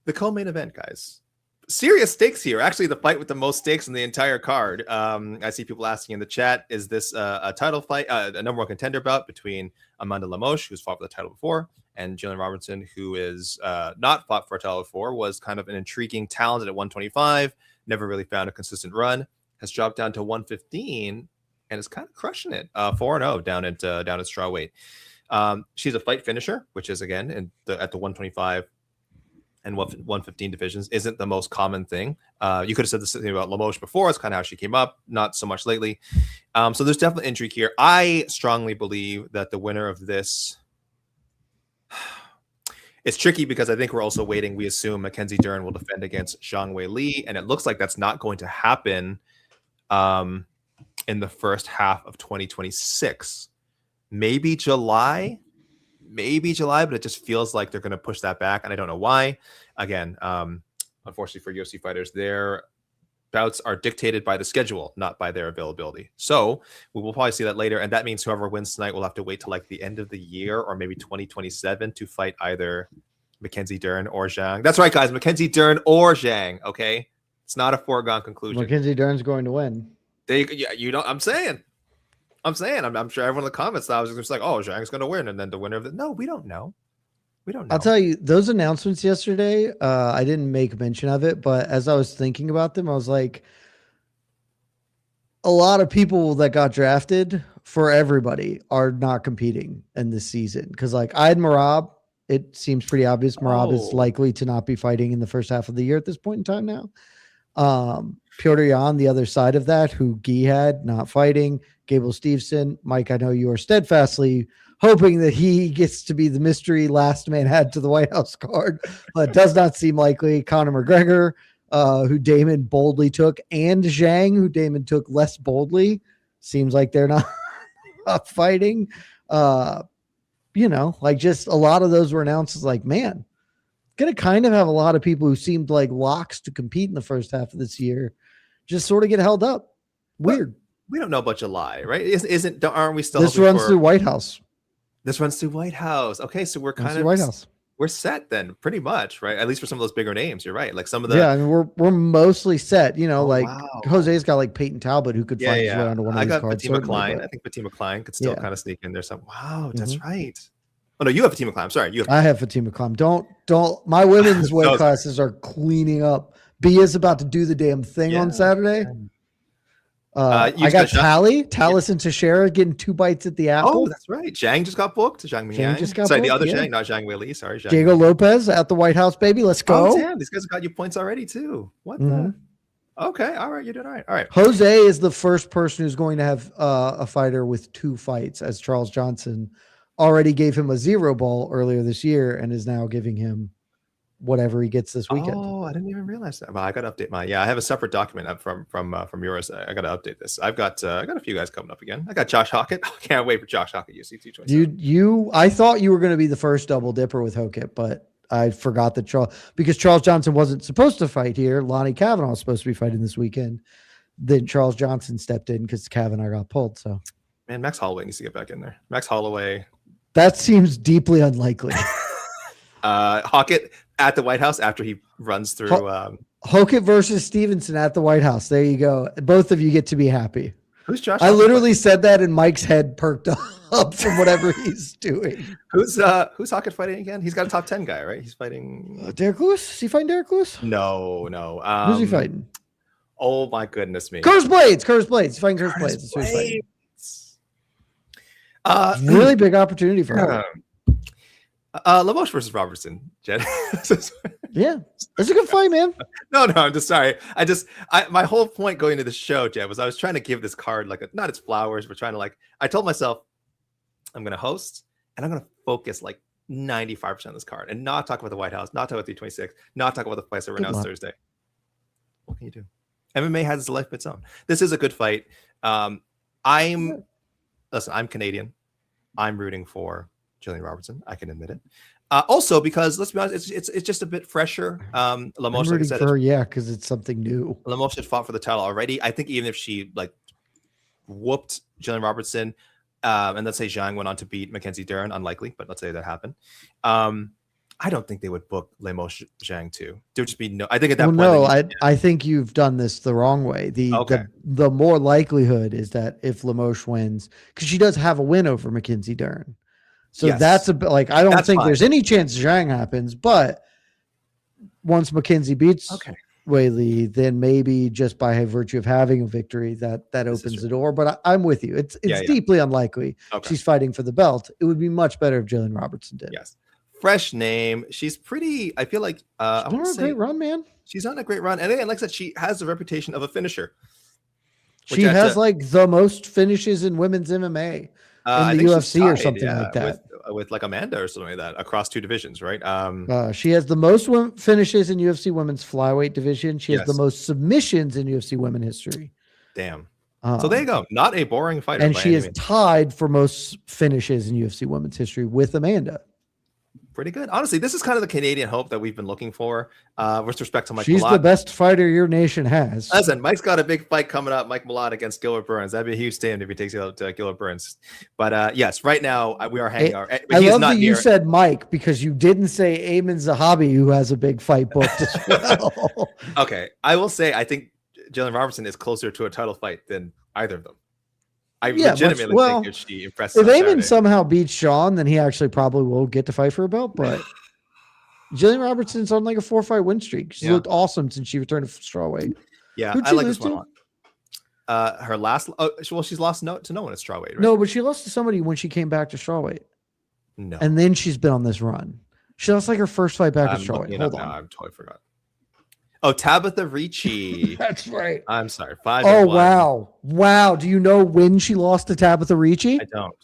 The co-main event, guys. Serious stakes here. Actually, the fight with the most stakes in the entire card. I see people asking in the chat: is this a title fight, a number one contender bout between Amanda Lemos, who's fought for the title before, and Jillian Robertson, who is not fought for a title before, was kind of an intriguing talent at 125, never really found a consistent run, has dropped down to 115, and is kind of crushing it. 4-0 down at strawweight. She's a fight finisher, which is again at the 125. And 115 divisions isn't the most common thing. You could have said the same thing about Lemos before. It's kind of how she came up, not so much lately. So there's definitely intrigue here. I strongly believe that the winner of this, it's tricky because I think we're also waiting. We assume Mackenzie Dern will defend against Zhang Wei Li, and it looks like that's not going to happen in the first half of 2026. Maybe July, but it just feels like they're going to push that back, and I don't know why. Again, unfortunately for UFC fighters, their bouts are dictated by the schedule, not by their availability. So we will probably see that later, and that means whoever wins tonight will have to wait till like the end of the year or maybe 2027 to fight either Mackenzie Dern or Zhang. That's right, guys, Mackenzie Dern or Zhang. Okay, it's not a foregone conclusion. Mackenzie Dern's going to win. I'm saying. I'm sure everyone in the comments thought I was just like, oh, Zhang's going to win. And then the winner of it. No, we don't know. I'll tell you, those announcements yesterday, I didn't make mention of it, but as I was thinking about them, I was like, a lot of people that got drafted for everybody are not competing in this season. Because like I had Merab. It seems pretty obvious Merab is likely to not be fighting in the first half of the year at this point in time now. Piotr Jan, the other side of that, who Guy had, not fighting. Gable Stevenson. Mike, I know you are steadfastly hoping that he gets to be the mystery last man had to the White House card, but it does not seem likely. Conor McGregor, who Damon boldly took, and Zhang, who Damon took less boldly, seems like they're not fighting. Like just a lot of those were announced as like, man, going to kind of have a lot of people who seemed like locks to compete in the first half of this year just sort of get held up. Weird. We don't know about July, right? Aren't we still? This runs through White House. This runs through White House. Okay, so we're kind of White House. We're set then, pretty much, right? At least for some of those bigger names, you're right. Like some of the I mean, we're mostly set. Jose's got like Peyton Talbot who could find his way onto one of these cards. Fatima Klein. I think Fatima Klein could still kind of sneak in there. That's right. Oh no, you have Fatima Klein. I'm sorry, I have Fatima Klein. Don't. My women's weight classes are cleaning up. Bia's about to do the damn thing on Saturday. I got Tallis and Teixeira getting 2 bites at the apple. Oh, that's right. Zhang just got booked. Zhang just got Sorry, booked, the other yeah. Zhang, not Zhang Weili. Sorry, Zhang. Diego Lopez at the White House, baby. Let's go. Oh, damn. These guys got you points already, too. What the? Okay. All right. You did all right. All right. Jose is the first person who's going to have a fighter with 2 fights, as Charles Johnson already gave him a 0 ball earlier this year and is now giving him whatever he gets this weekend. Oh, I didn't even realize that. Well, I got to update my. Yeah, I have a separate document up from yours. I got to update this. I got a few guys coming up again. I got Josh Hockett. I can't wait for Josh Hockett. UFC 227. I thought you were going to be the first double dipper with Hockett, but I forgot that because Charles Johnson wasn't supposed to fight here. Lonnie Kavanaugh was supposed to be fighting this weekend. Then Charles Johnson stepped in because Kavanaugh got pulled. So, man, Max Holloway needs to get back in there. Max Holloway. That seems deeply unlikely. Hockett at the White House after he runs through. Hockett versus Stevenson at the White House. There you go. Both of you get to be happy. Who's Josh? I literally said that and Mike's head perked up from whatever he's doing. Who's Hockett fighting again? He's got a top 10 guy, right? He's fighting Derek Lewis. Is he fighting Derek Lewis? No. Who's he fighting? Oh my goodness me. Curse Blades. He's fighting Curse Blades. That's who he's fighting. Really big opportunity for him. Lemos versus Robertson, Jed. Yeah, it's a good fight, man. No, I'm just sorry. My whole point going into the show, Jed, was I was trying to give this card not its flowers, but trying to I told myself I'm going to host and I'm going to focus 95% of this card and not talk about the White House, not talk about 326, not talk about the fights that were announced Thursday. What can you do? MMA has its life of its own. This is a good fight. I'm Canadian. I'm rooting for Jillian Robertson. I can admit it. Also, because let's be honest, it's just a bit fresher. Lemos, I'm rooting for her, because it's something new. Lemos had fought for the title already. I think even if she whooped Jillian Robertson, and let's say Zhang went on to beat Mackenzie Dern, unlikely, but let's say that happened. I don't think they would book Lemos Zhang too. There would just be no. I think at that point. No, I think you've done this the wrong way. The more likelihood is that if Lemos wins, because she does have a win over Mackenzie Dern. So that's a bit I don't think there's any chance Zhang happens, but once Mackenzie beats Weili, then maybe just by virtue of having a victory, that opens the door. But I'm with you. It's deeply unlikely she's fighting for the belt. It would be much better if Jillian Robertson did. Yes. Fresh name. She's pretty, I feel like she's on a great run, man. She's on a great run. And again, like I said, she has the reputation of a finisher. She has the most finishes in women's MMA. In the UFC or something like that, with Amanda or something like that across 2 divisions, right? She has the most finishes in UFC women's flyweight division. She has the most submissions in UFC women history. Damn. So there you go. Not a boring fighter, and she is tied for most finishes in UFC women's history with Amanda. Pretty good. Honestly, this is kind of the Canadian hope that we've been looking for with respect to Mike She's Malott. The best fighter your nation has. Listen, Mike's got a big fight coming up, Mike Malott against Gilbert Burns. That'd be a huge stand if he takes out Gilbert Burns. But yes, right now we are hanging out. I love that you said Mike because you didn't say Ayman Zahabi, who has a big fight booked as well. Okay. I will say I think Jillian Robertson is closer to a title fight than either of them. I legitimately think if she impresses. If Ayman somehow beats Sean, then he actually probably will get to fight for a belt. But Jillian Robertson's on a 4-fight win streak. She's looked awesome since she returned to strawweight. Yeah, I like this one. Her last, she's lost to no one at strawweight. Right? No, but she lost to somebody when she came back to strawweight. No, and then she's been on this run. She lost her first fight back to strawweight. Hold on, I totally forgot. Oh, Tabitha Ricci. That's right. I'm sorry. 5-1. Oh, wow. Do you know when she lost to Tabitha Ricci? I don't.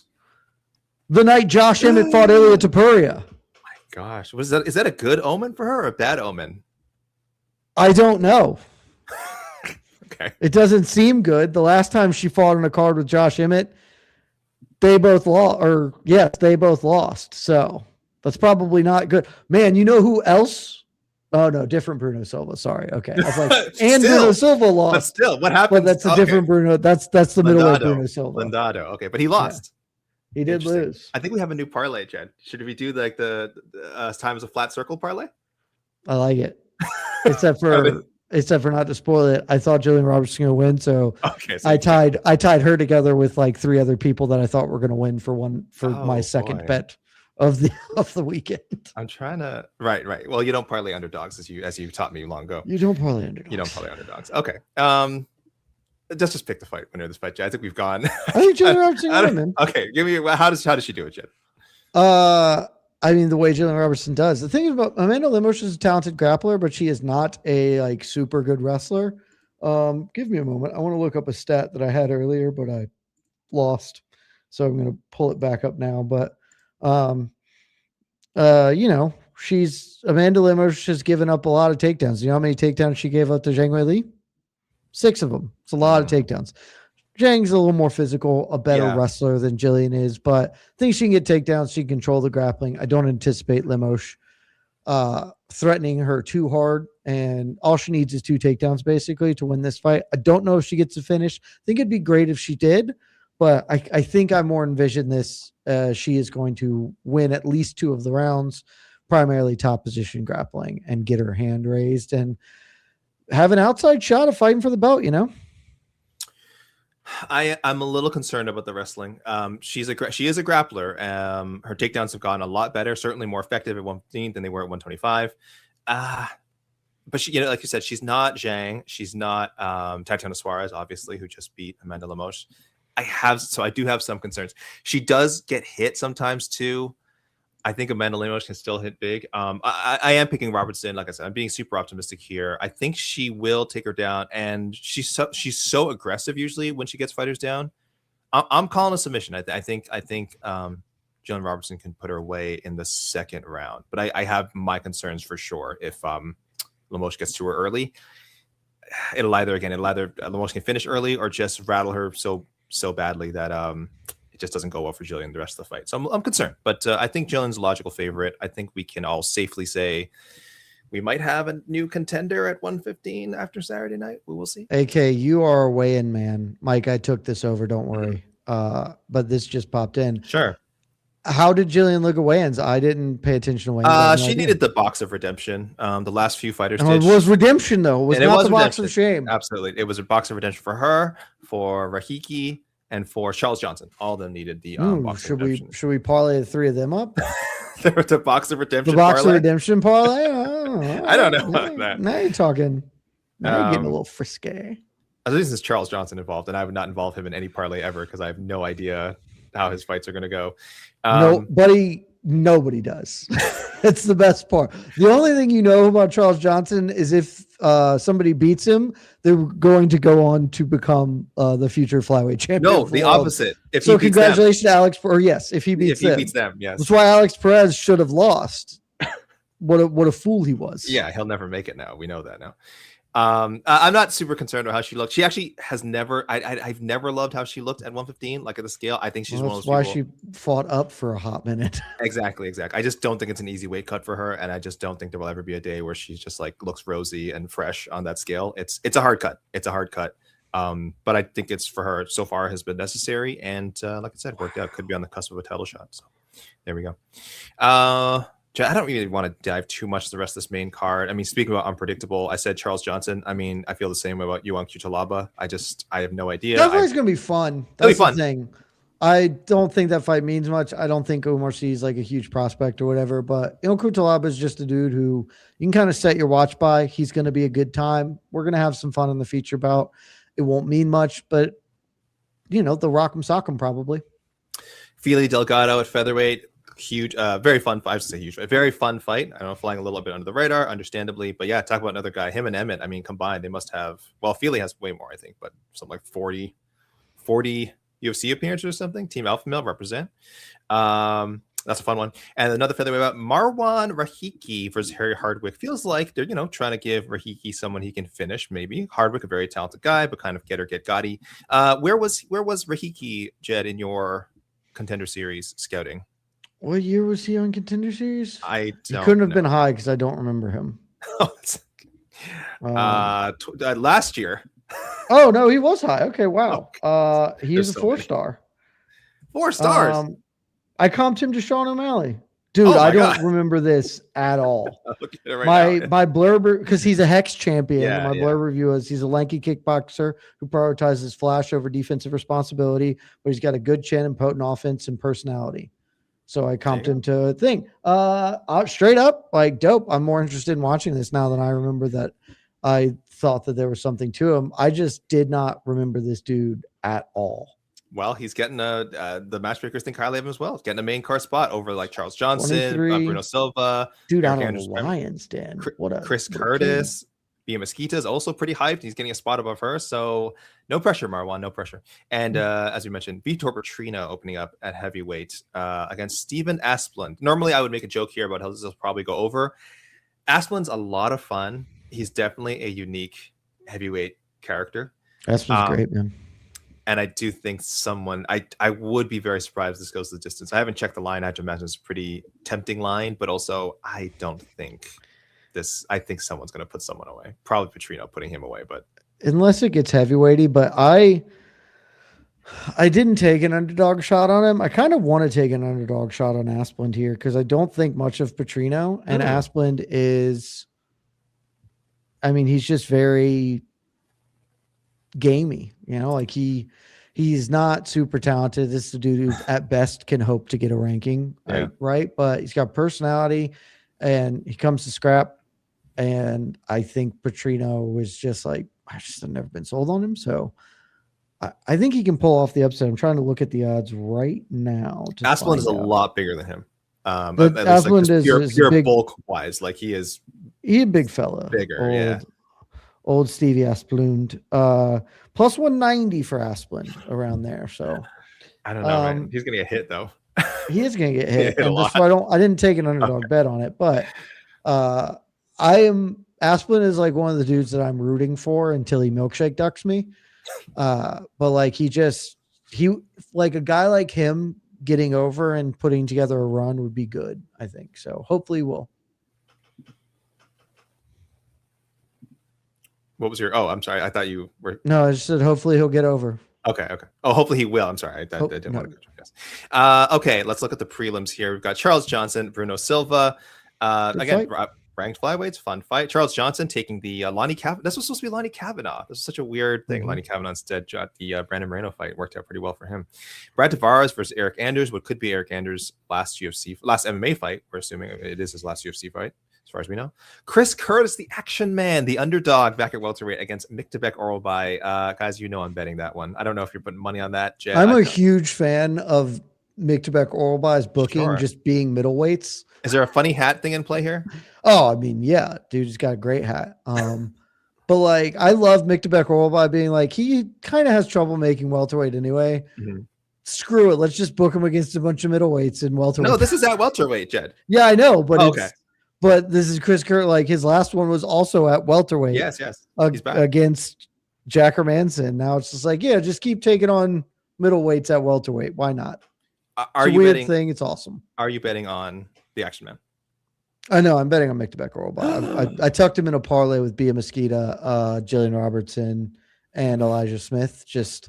The night Josh Emmett fought Ilia Topuria. My gosh. Is that a good omen for her or a bad omen? I don't know. Okay. It doesn't seem good. The last time she fought on a card with Josh Emmett, they both lost. So that's probably not good. Man, you know who else? Oh no, different Bruno Silva. Sorry. Okay. I was like, and Bruno Silva lost. But still, what happened? But that's a different Bruno. That's the middleweight Bruno Silva. Lindado. Okay, but he lost. Yeah. He did lose. I think we have a new parlay, Chad. Should we do the times a flat circle parlay? I like it. Except for not to spoil it. I thought Jillian Robertson was going to win, so I tied her together with 3 other people that I thought were going to win for my second bet of the weekend. I'm trying to right. Well, you don't parlay underdogs as you taught me long ago. You don't parlay underdogs. You don't parlay underdogs. Okay. Let's just pick the fight winner of this fight, Jed. I think we've gone. I think Jillian Robertson won, man. Okay, give me how does she do it, Jed? I mean, the way Jillian Robertson does. The thing is about Amanda Lemos is a talented grappler, but she is not a like super good wrestler. Give me a moment. I want to look up a stat that I had earlier, but I lost. So I'm going to pull it back up now. But, you know, Amanda Lemos has given up a lot of takedowns. You know how many takedowns she gave up to Zhang Weili? 6 of them. It's a lot of takedowns. Zhang's a little more physical, a better wrestler than Jillian is, but I think she can get takedowns. She can control the grappling. I don't anticipate Lemos threatening her too hard, and all she needs is 2 takedowns basically to win this fight. I don't know if she gets a finish. I think it'd be great if she did, but I think I more envision this. She is going to win at least 2 of the rounds, primarily top position grappling, and get her hand raised and have an outside shot of fighting for the belt, you know? I'm a little concerned about the wrestling. She is a grappler. Her takedowns have gotten a lot better, certainly more effective at 115 than they were at 125. But she, like you said, she's not Zhang. She's not Tatiana Suarez, obviously, who just beat Amanda Lemos. I do have some concerns. She does get hit sometimes too. I think Amanda Lemos can still hit big. I am picking Robertson. Like I said, I'm being super optimistic here. I think she will take her down, and she's so aggressive usually when she gets fighters down. I'm calling a submission. I think Jillian Robertson can put her away in the second round, but I have my concerns for sure if Lemos gets to her early. It'll either Lemos can finish early or just rattle her so badly that it just doesn't go well for Jillian the rest of the fight. So I'm concerned, but I think Jillian's a logical favorite. I think we can all safely say we might have a new contender at 115 after Saturday night. We will see. AK, you are a weigh-in man. Mike, I took this over. Don't worry. But this just popped in. Sure. How did Jillian look at weigh-ins? I didn't pay attention to weigh-ins. She needed the box of redemption. The last few fighters did. It was redemption, though. It was not the box of shame. Absolutely. It was a box of redemption for her, for Rahiki, and for Charles Johnson. All of them needed the box of redemption. Should we parlay the 3 of them up? The box of redemption parlay? The box of redemption parlay? I don't know about that. Now you're talking. Now you're getting a little frisque. At least there's Charles Johnson involved, and I would not involve him in any parlay ever because I have no idea how his fights are going to go. Nobody does. It's the best part. The only thing you know about Charles Johnson is if somebody beats him, they're going to go on to become the future flyweight champion. No, the opposite. So congratulations to Alex. Or yes, if he beats them, yes. That's why Alex Perez should have lost. What a fool he was. Yeah, he'll never make it now. We know that now. I'm not super concerned about how she looked. She actually has never. I've never loved how she looked at 115, like at the scale. I think she's one of those people. That's why she fought up for a hot minute. Exactly. I just don't think it's an easy weight cut for her, and I just don't think there will ever be a day where she's just like looks rosy and fresh on that scale. It's a hard cut. But I think it's for her so far has been necessary, and like I said, worked out. Could be on the cusp of a title shot. So there we go. I don't really want to dive too much to the rest of this main card. I mean, speaking about unpredictable, I said Charles Johnson. I mean, I feel the same way about Yuan Cutelaba. I have no idea. That fight's going to be fun. That's the thing. I don't think that fight means much. I don't think Umar C is like a huge prospect or whatever, but Yuan Cutelaba is just a dude who you can kind of set your watch by. He's going to be a good time. We're going to have some fun in the feature bout. It won't mean much, but, they'll rock him, sock him probably. Fili Delgado at featherweight. Huge, very fun. I should say huge, a very fun fight. I know, flying a little bit under the radar, understandably, but yeah, talk about another guy. Him and Emmett. I mean, combined, they must have. Well, Fili has way more, I think, but something like 40 UFC appearances or something. Team Alpha Male represent. That's a fun one. And another featherweight about Marwan Rahiki versus Harry Hardwick. Feels like they're trying to give Rahiki someone he can finish. Maybe Hardwick, a very talented guy, but kind of get Gotti. Where was Rahiki, Jed, in your Contender Series scouting? What year was he on Contender Series? He couldn't have been high because I don't remember him. Last year. Oh no, he was high. Okay, wow. He was a 4-star. 4 stars. I comped him to Sean O'Malley. Dude, I don't remember this at all. My blurb, because he's a Hex champion. Yeah, my blurb review is he's a lanky kickboxer who prioritizes flash over defensive responsibility, but he's got a good chin and potent offense and personality. So I comped him to a thing. Straight up, like dope. I'm more interested in watching this now than I remember that. I thought that there was something to him. I just did not remember this dude at all. Well, he's getting the matchmakers think highly of him as well. He's getting a main card spot over like Charles Johnson, Bruno Silva, dude Eric out of Anderson, Lions Den. Chris Curtis. Bia Mesquita is also pretty hyped. He's getting a spot above her. So no pressure, Marwan, no pressure. And as we mentioned, Vitor Petrino opening up at heavyweight against Steven Asplund. Normally, I would make a joke here about how this will probably go over. Asplund's a lot of fun. He's definitely a unique heavyweight character. Asplund's great, man. And I do think I would be very surprised if this goes the distance. I haven't checked the line. I have to imagine it's a pretty tempting line, but also I don't think I think someone's going to put someone away. Probably Petrino putting him away, but unless it gets heavyweighty. But I didn't take an underdog shot on him. I kind of want to take an underdog shot on Asplund here because I don't think much of Petrino, and Asplund is, I mean, he's just very gamey, like he's not super talented. This is a dude who at best can hope to get a ranking, right? But he's got personality and he comes to scrap. And I think Petrino was just like, I just have never been sold on him. So I think he can pull off the upset. I'm trying to look at the odds right now. Asplund is a lot bigger than him. Asplund is pure big, bulk wise, like he's a big fella. Bigger, old Stevie Asplund. Plus 190 for Asplund around there. So I don't know, man. He's gonna get hit though. He is gonna get hit. And that's why I didn't take an underdog bet on it, but Asplund is like one of the dudes that I'm rooting for until he milkshake ducks me. But like he like a guy like him getting over and putting together a run would be good, I think. So hopefully we'll. What was your? Oh, I'm sorry. I thought you were. No, I just said hopefully he'll get over. Okay. Oh, hopefully he will. I'm sorry. I didn't want to. Yes. Okay, let's look at the prelims here. We've got Charles Johnson, Bruno Silva. Again, ranked flyweights, fun fight. Charles Johnson taking the Lonnie Kavanaugh. This was supposed to be Lonnie Kavanaugh. This is such a weird thing. Lonnie Kavanaugh instead got the Brandon Moreno fight. Worked out pretty well for him. Brad Tavares versus Eric Anders. What could be Eric Anders' last MMA fight. We're assuming it is his last UFC fight, as far as we know. Chris Curtis, the action man, the underdog, back at welterweight against Miktabek Orolbai. Guys, I'm betting that one. I don't know if you're putting money on that, Jed. I'm a huge fan of Miktabek Orolbai's booking, just being middleweights. Is there a funny hat thing in play here? Oh, I mean, yeah, dude, he's got a great hat. But like, I love Miktabek Orolbai being like, he kind of has trouble making welterweight anyway. Screw it, let's just book him against a bunch of middleweights in welterweight. No, this is at welterweight, Jed. Yeah, I know, but but this is Chris Kurt. Like his last one was also at welterweight. Yes, he's back against Jack Hermanson. Now it's just like, just keep taking on middleweights at welterweight. Why not? Are you weird thing? It's awesome. Are you betting on the action man? I know. I'm betting on Miktabek Orolbai. I tucked him in a parlay with Bia Mesquita, Jillian Robertson, and Elijah Smith. Just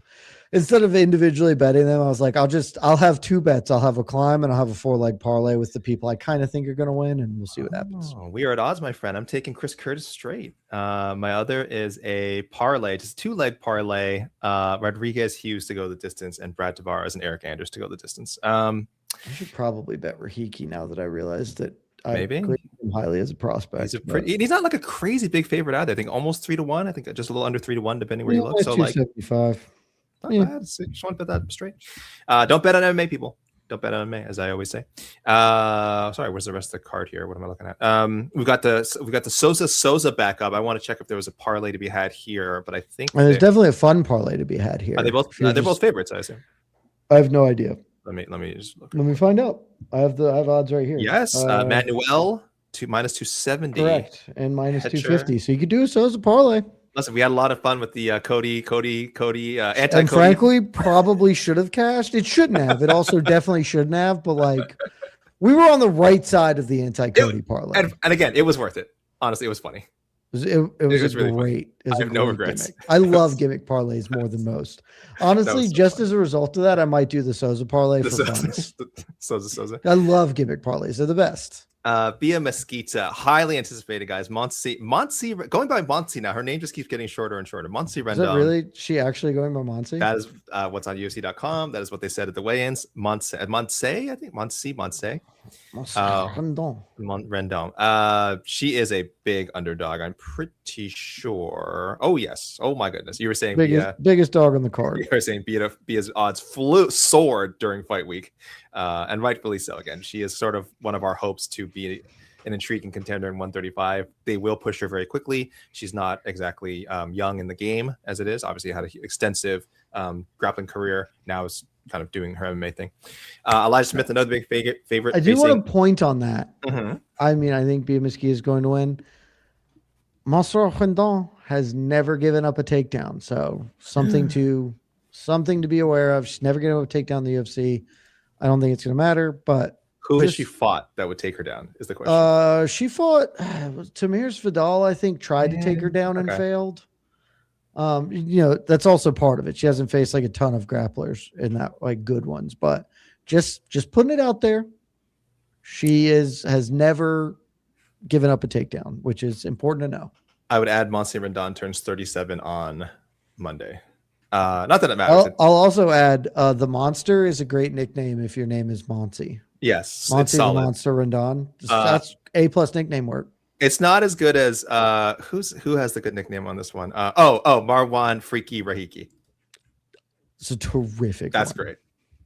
instead of individually betting them, I was like, I'll have two bets. I'll have a climb and I'll have a 4-leg parlay with the people I kind of think are going to win, and we'll see what happens. We are at odds, my friend. I'm taking Chris Curtis straight. My other is a parlay, just 2-leg parlay. Rodriguez Hughes to go the distance, and Brad Tavares and Eric Anders to go the distance. I should probably bet Rahiki now that I realized that. Maybe I grade him highly as a prospect. He's not like a crazy big favorite either. I think almost 3-1. I think just a little under 3-1, depending where you look. So like 275. Not bad. Just want to bet that straight. Don't bet on MMA, people. Don't bet on MMA, as I always say. Sorry, where's the rest of the card here? What am I looking at? We've got the Souza backup. I want to check if there was a parlay to be had here, but I think there's definitely a fun parlay to be had here. Are they both? They're both favorites, I assume. I have no idea. Let me just look. Let me find out. I have odds right here. Yes, Manuel minus 270. Correct, and minus 250. So you could do a Souza parlay. Listen, we had a lot of fun with the Cody anti-Cody. And frankly, probably should have cashed. It shouldn't have. It also definitely shouldn't have. But like, we were on the right side of the anti-Cody parlay. And again, it was worth it. Honestly, it was funny. It was really great. I have no regrets. Gimmick. I love gimmick parlays more than most. Honestly, just as a result of that, I might do the Souza parlay for fun. Souza. I love gimmick parlays. They're the best. Bia Mesquita, highly anticipated, guys. Montse, going by Montse now. Her name just keeps getting shorter and shorter. Montse Rendon. Is that really? She actually going by Montse? That is what's on UFC.com. That is what they said at the weigh-ins. Montse, I think. Montse. Rendon. Rendon. She is a big underdog. I'm pretty sure. Oh yes. Oh my goodness. You were saying biggest dog on the card. You were saying Bia's odds soared during fight week, and rightfully so. Again, she is sort of one of our hopes to be an intriguing contender in 135. They will push her very quickly. She's not exactly young in the game as it is. Obviously, had an extensive grappling career. Now is kind of doing her MMA thing. Elijah Smith, another big favorite. I do want to point on that. Mm-hmm. I mean, I think Bia Meshew is going to win. Monsieur Rendon has never given up a takedown, so something to be aware of. She's never given up a takedown in the UFC. I don't think it's going to matter, but who has she fought that would take her down is the question. She fought Tamiris Vidal, I think, tried to take her down and failed. That's also part of it. She hasn't faced like a ton of grapplers in that, like, good ones, but just putting it out there. She has never given up a takedown, which is important to know. I would add Monsieur Rendon turns 37 on Monday. Not that it matters. I'll also add the Monster is a great nickname if your name is Monty. Yes, Monty it's solid. The Monster Rendon. That's A+ nickname work. It's not as good as who has the good nickname on this one? Marwan Freaky Rahiki. It's a terrific. That's great.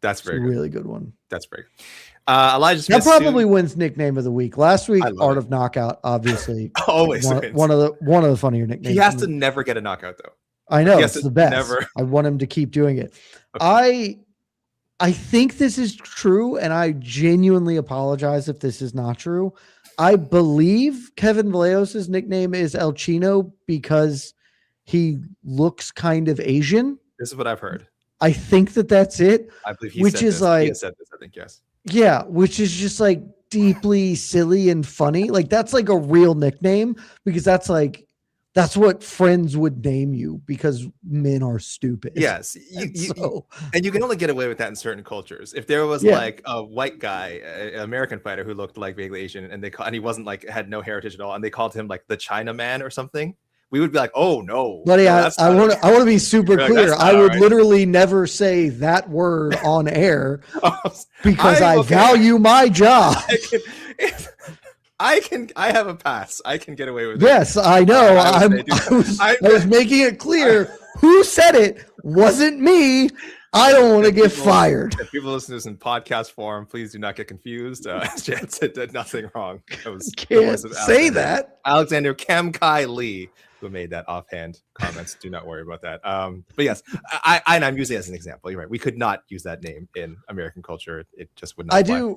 That's very good. Really good one. That's very good. Elijah Smith that probably wins nickname of the week. Last week, Art of Knockout, obviously, always one of the funnier nicknames. He has to never get a knockout though. I know, it's the best. Never. I want him to keep doing it. Okay. I think this is true, and I genuinely apologize if this is not true. I believe Kevin Vallejos' nickname is El Chino because he looks kind of Asian. This is what I've heard. I think that's it. I believe he said this, I think, yes. Yeah, which is just like deeply silly and funny. Like, that's like a real nickname because that's what friends would name you because men are stupid. Yes. And you can only get away with that in certain cultures. If there was like a white guy, an American fighter who looked like vaguely Asian and he wasn't like, had no heritage at all, and they called him like the Chinaman or something, we would be like, oh no. Buddy, I want to be super clear. I would literally never say that word on air because I value my job. I have a pass. I can get away with it. Yes, I know. I was making it clear who said it wasn't me. I don't want to get fired. If people listen to this in podcast form, please do not get confused. Jan said did nothing wrong. Can't say that. Alexander Kamkai Lee, who made that offhand comments. Do not worry about that. But yes, I'm using it as an example. You're right. We could not use that name in American culture. It just would not apply.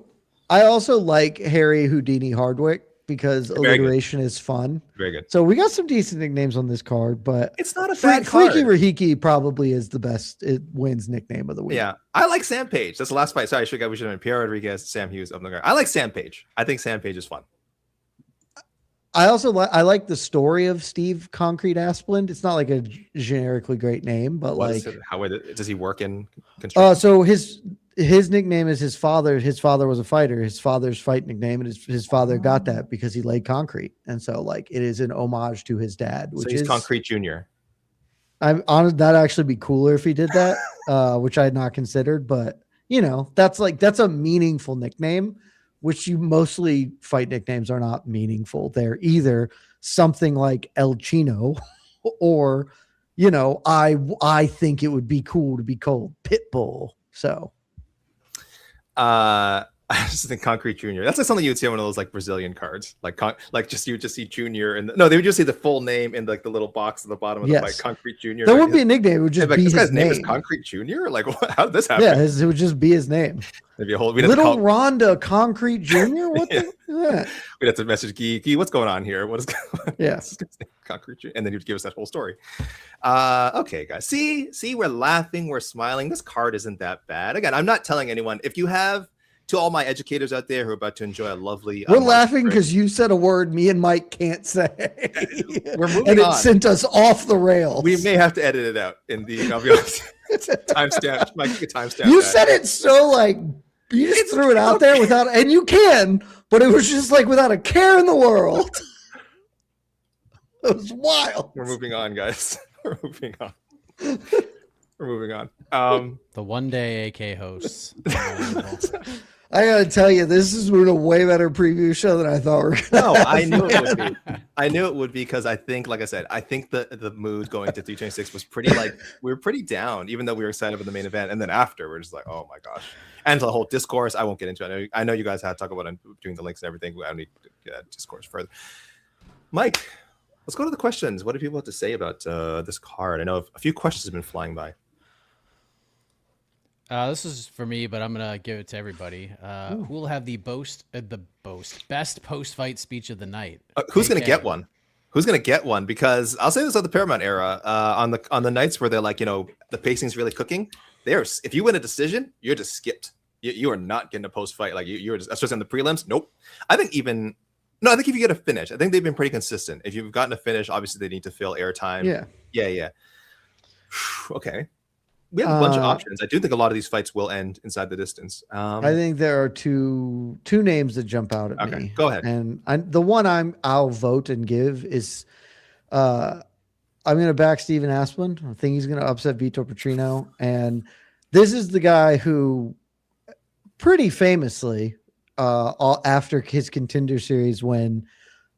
I also like Harry Houdini Hardwick because alliteration is fun. Very good. So we got some decent nicknames on this card, but it's not a bad card. Freaky Rahiki probably is the best. It wins nickname of the week. Yeah, I like Sam Page. That's the last fight. Sorry, we should have been Pierre Rodriguez, Sam Hughes. I like Sam Page. I think Sam Page is fun. I also like the story of Steve Concrete Asplund. It's not like a generically great name, but how does he work in construction? So his nickname is his father. His father was a fighter. His father's fight nickname, and his father got that because he laid concrete, and so like it is an homage to his dad. Which he's is Concrete Junior. I'm honest. That'd actually be cooler if he did that, which I had not considered. But that's a meaningful nickname. Which you mostly fight nicknames are not meaningful. They're either something like El Chino or, I think it would be cool to be called Pitbull. So I just think Concrete Junior. That's like something you would see on one of those like Brazilian cards. You just see Junior and they would just see the full name in like the little box at the bottom of the fight. Concrete Junior. That would be a nickname. It would just be this guy's his name. Is Concrete Junior. Like, how did this happen? Yeah, it would just be his name. Maybe a whole Little Rhonda Concrete Junior. What the? Yeah. We'd have to message Guy. What's going on here? What is going on? Yeah. Concrete Junior. And then he'd give us that whole story. Okay, guys. See, we're laughing, we're smiling. This card isn't that bad. Again, I'm not telling anyone. If you have. To all my educators out there who are about to enjoy a lovely... We're laughing because you said a word me and Mike can't say. We're moving on. And it sent us off the rails. We may have to edit it out in the... I'll be honest. Timestamp. Mike, you can timestamp You said it so like... You just threw it out there without... And you can, but it was just like without a care in the world. It was wild. We're moving on, guys. We're moving on. The one day AK hosts. I gotta tell you, this is a way better preview show than I thought we were gonna No, have. I knew it would be. I knew it would be because I think, like I said, I think the mood going to 326 was pretty like we were pretty down, even though we were excited for the main event, and then after we're just like, oh my gosh. And the whole discourse, I won't get into it. I know you guys had to talk about it doing the links and everything. I don't need to get that discourse further. Mike, let's go to the questions. What do people have to say about this card? I know a few questions have been flying by. This is for me, but I'm gonna give it to everybody. Who will have the best post-fight speech of the night? Who's gonna get one? Who's gonna get one? Because I'll say this of the Paramount era, on the nights where they're like, the pacing's really cooking. If you win a decision, you're just skipped. You are not getting a post-fight. Like you're just, especially in the prelims. Nope. I think if you get a finish, I think they've been pretty consistent. If you've gotten a finish, obviously they need to fill airtime. Yeah. Okay. We have a bunch of options. I do think a lot of these fights will end inside the distance. I think there are two names that jump out at me. Go ahead. And the one I'll vote and give is I'm going to back Steven Asplund. I think he's going to upset Vitor Petrino. And this is the guy who pretty famously after his Contender Series win,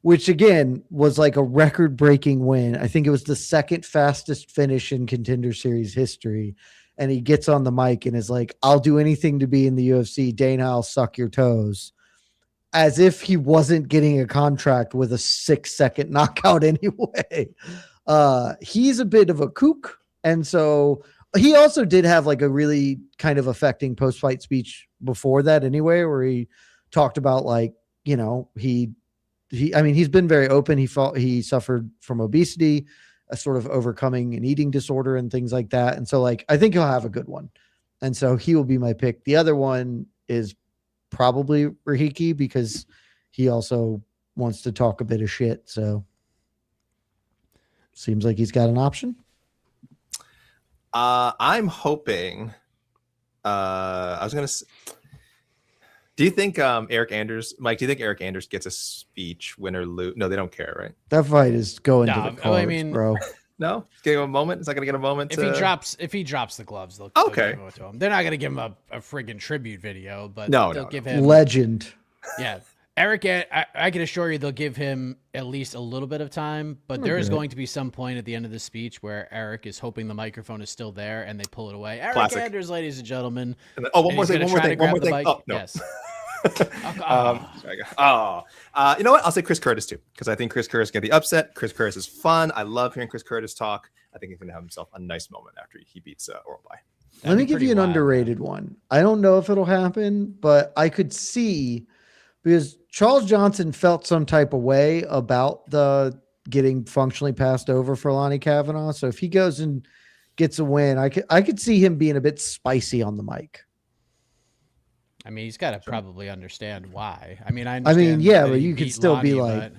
which again was like a record-breaking win. I think it was the second fastest finish in Contender Series history. And he gets on the mic and is like, I'll do anything to be in the UFC. Dana, I'll suck your toes. As if he wasn't getting a contract with a 6-second knockout anyway. He's a bit of a kook. And so he also did have like a really kind of affecting post-fight speech before that anyway, where he talked about like, he's been very open. He suffered from obesity, a sort of overcoming an eating disorder and things like that. And so like, I think he'll have a good one. And so he will be my pick. The other one is probably Rahiki because he also wants to talk a bit of shit. So seems like he's got an option. I'm hoping, do you think Mike, do you think Eric Anders gets a speech, win or lose? No, they don't care, right? That fight is going to the cards, bro. No? Give him a moment? It's not going to get a moment? If he drops the gloves, they'll give it to him. They're not going to give him a friggin' tribute video, but they'll give him... Legend. Yeah. Eric, I can assure you they'll give him at least a little bit of time, but there is going to be some point at the end of the speech where Eric is hoping the microphone is still there and they pull it away. Eric Classic. Anders, ladies and gentlemen. Then, one more thing. Oh, no. Yes. You know what? I'll say Chris Curtis too, because I think Chris Curtis can get the upset. Chris Curtis is fun. I love hearing Chris Curtis talk. I think he's going to have himself a nice moment after he beats Orlby. Let me give you an underrated one. I don't know if it'll happen, but I could see, because Charles Johnson felt some type of way about the getting functionally passed over for Lonnie Kavanaugh. So if he goes and gets a win, I could see him being a bit spicy on the mic. I mean, he's got to probably understand why. I mean, yeah, but you can still Lonnie, be like,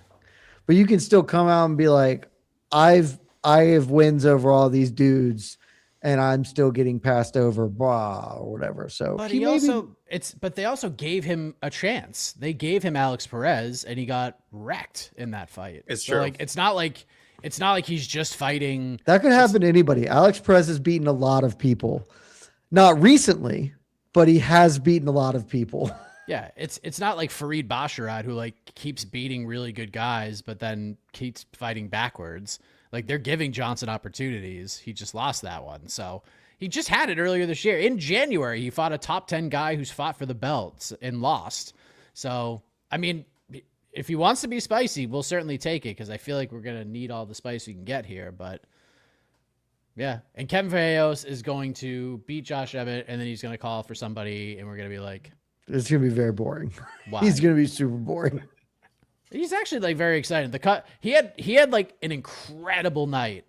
but you can still come out and be like, I have wins over all these dudes, and I'm still getting passed over, blah, or whatever. So, but but they also gave him a chance. They gave him Alex Perez, and he got wrecked in that fight. It's true. Like, it's not like he's just fighting. That could happen to anybody. Alex Perez has beaten a lot of people, not recently, but he has beaten a lot of people. Yeah, it's not like Fareed Basharat, who like keeps beating really good guys, but then keeps fighting backwards. Like, they're giving Johnson opportunities. He just lost that one. So he just had it earlier this year. In January, he fought a top 10 guy who's fought for the belts and lost. So, I mean, if he wants to be spicy, we'll certainly take it, because I feel like we're going to need all the spice we can get here. But yeah. And Kevin Vallejos is going to beat Josh Emmett, and then he's going to call for somebody, and we're going to be like, it's going to be very boring. Why? He's going to be super boring. He's actually like very excited. He had like an incredible night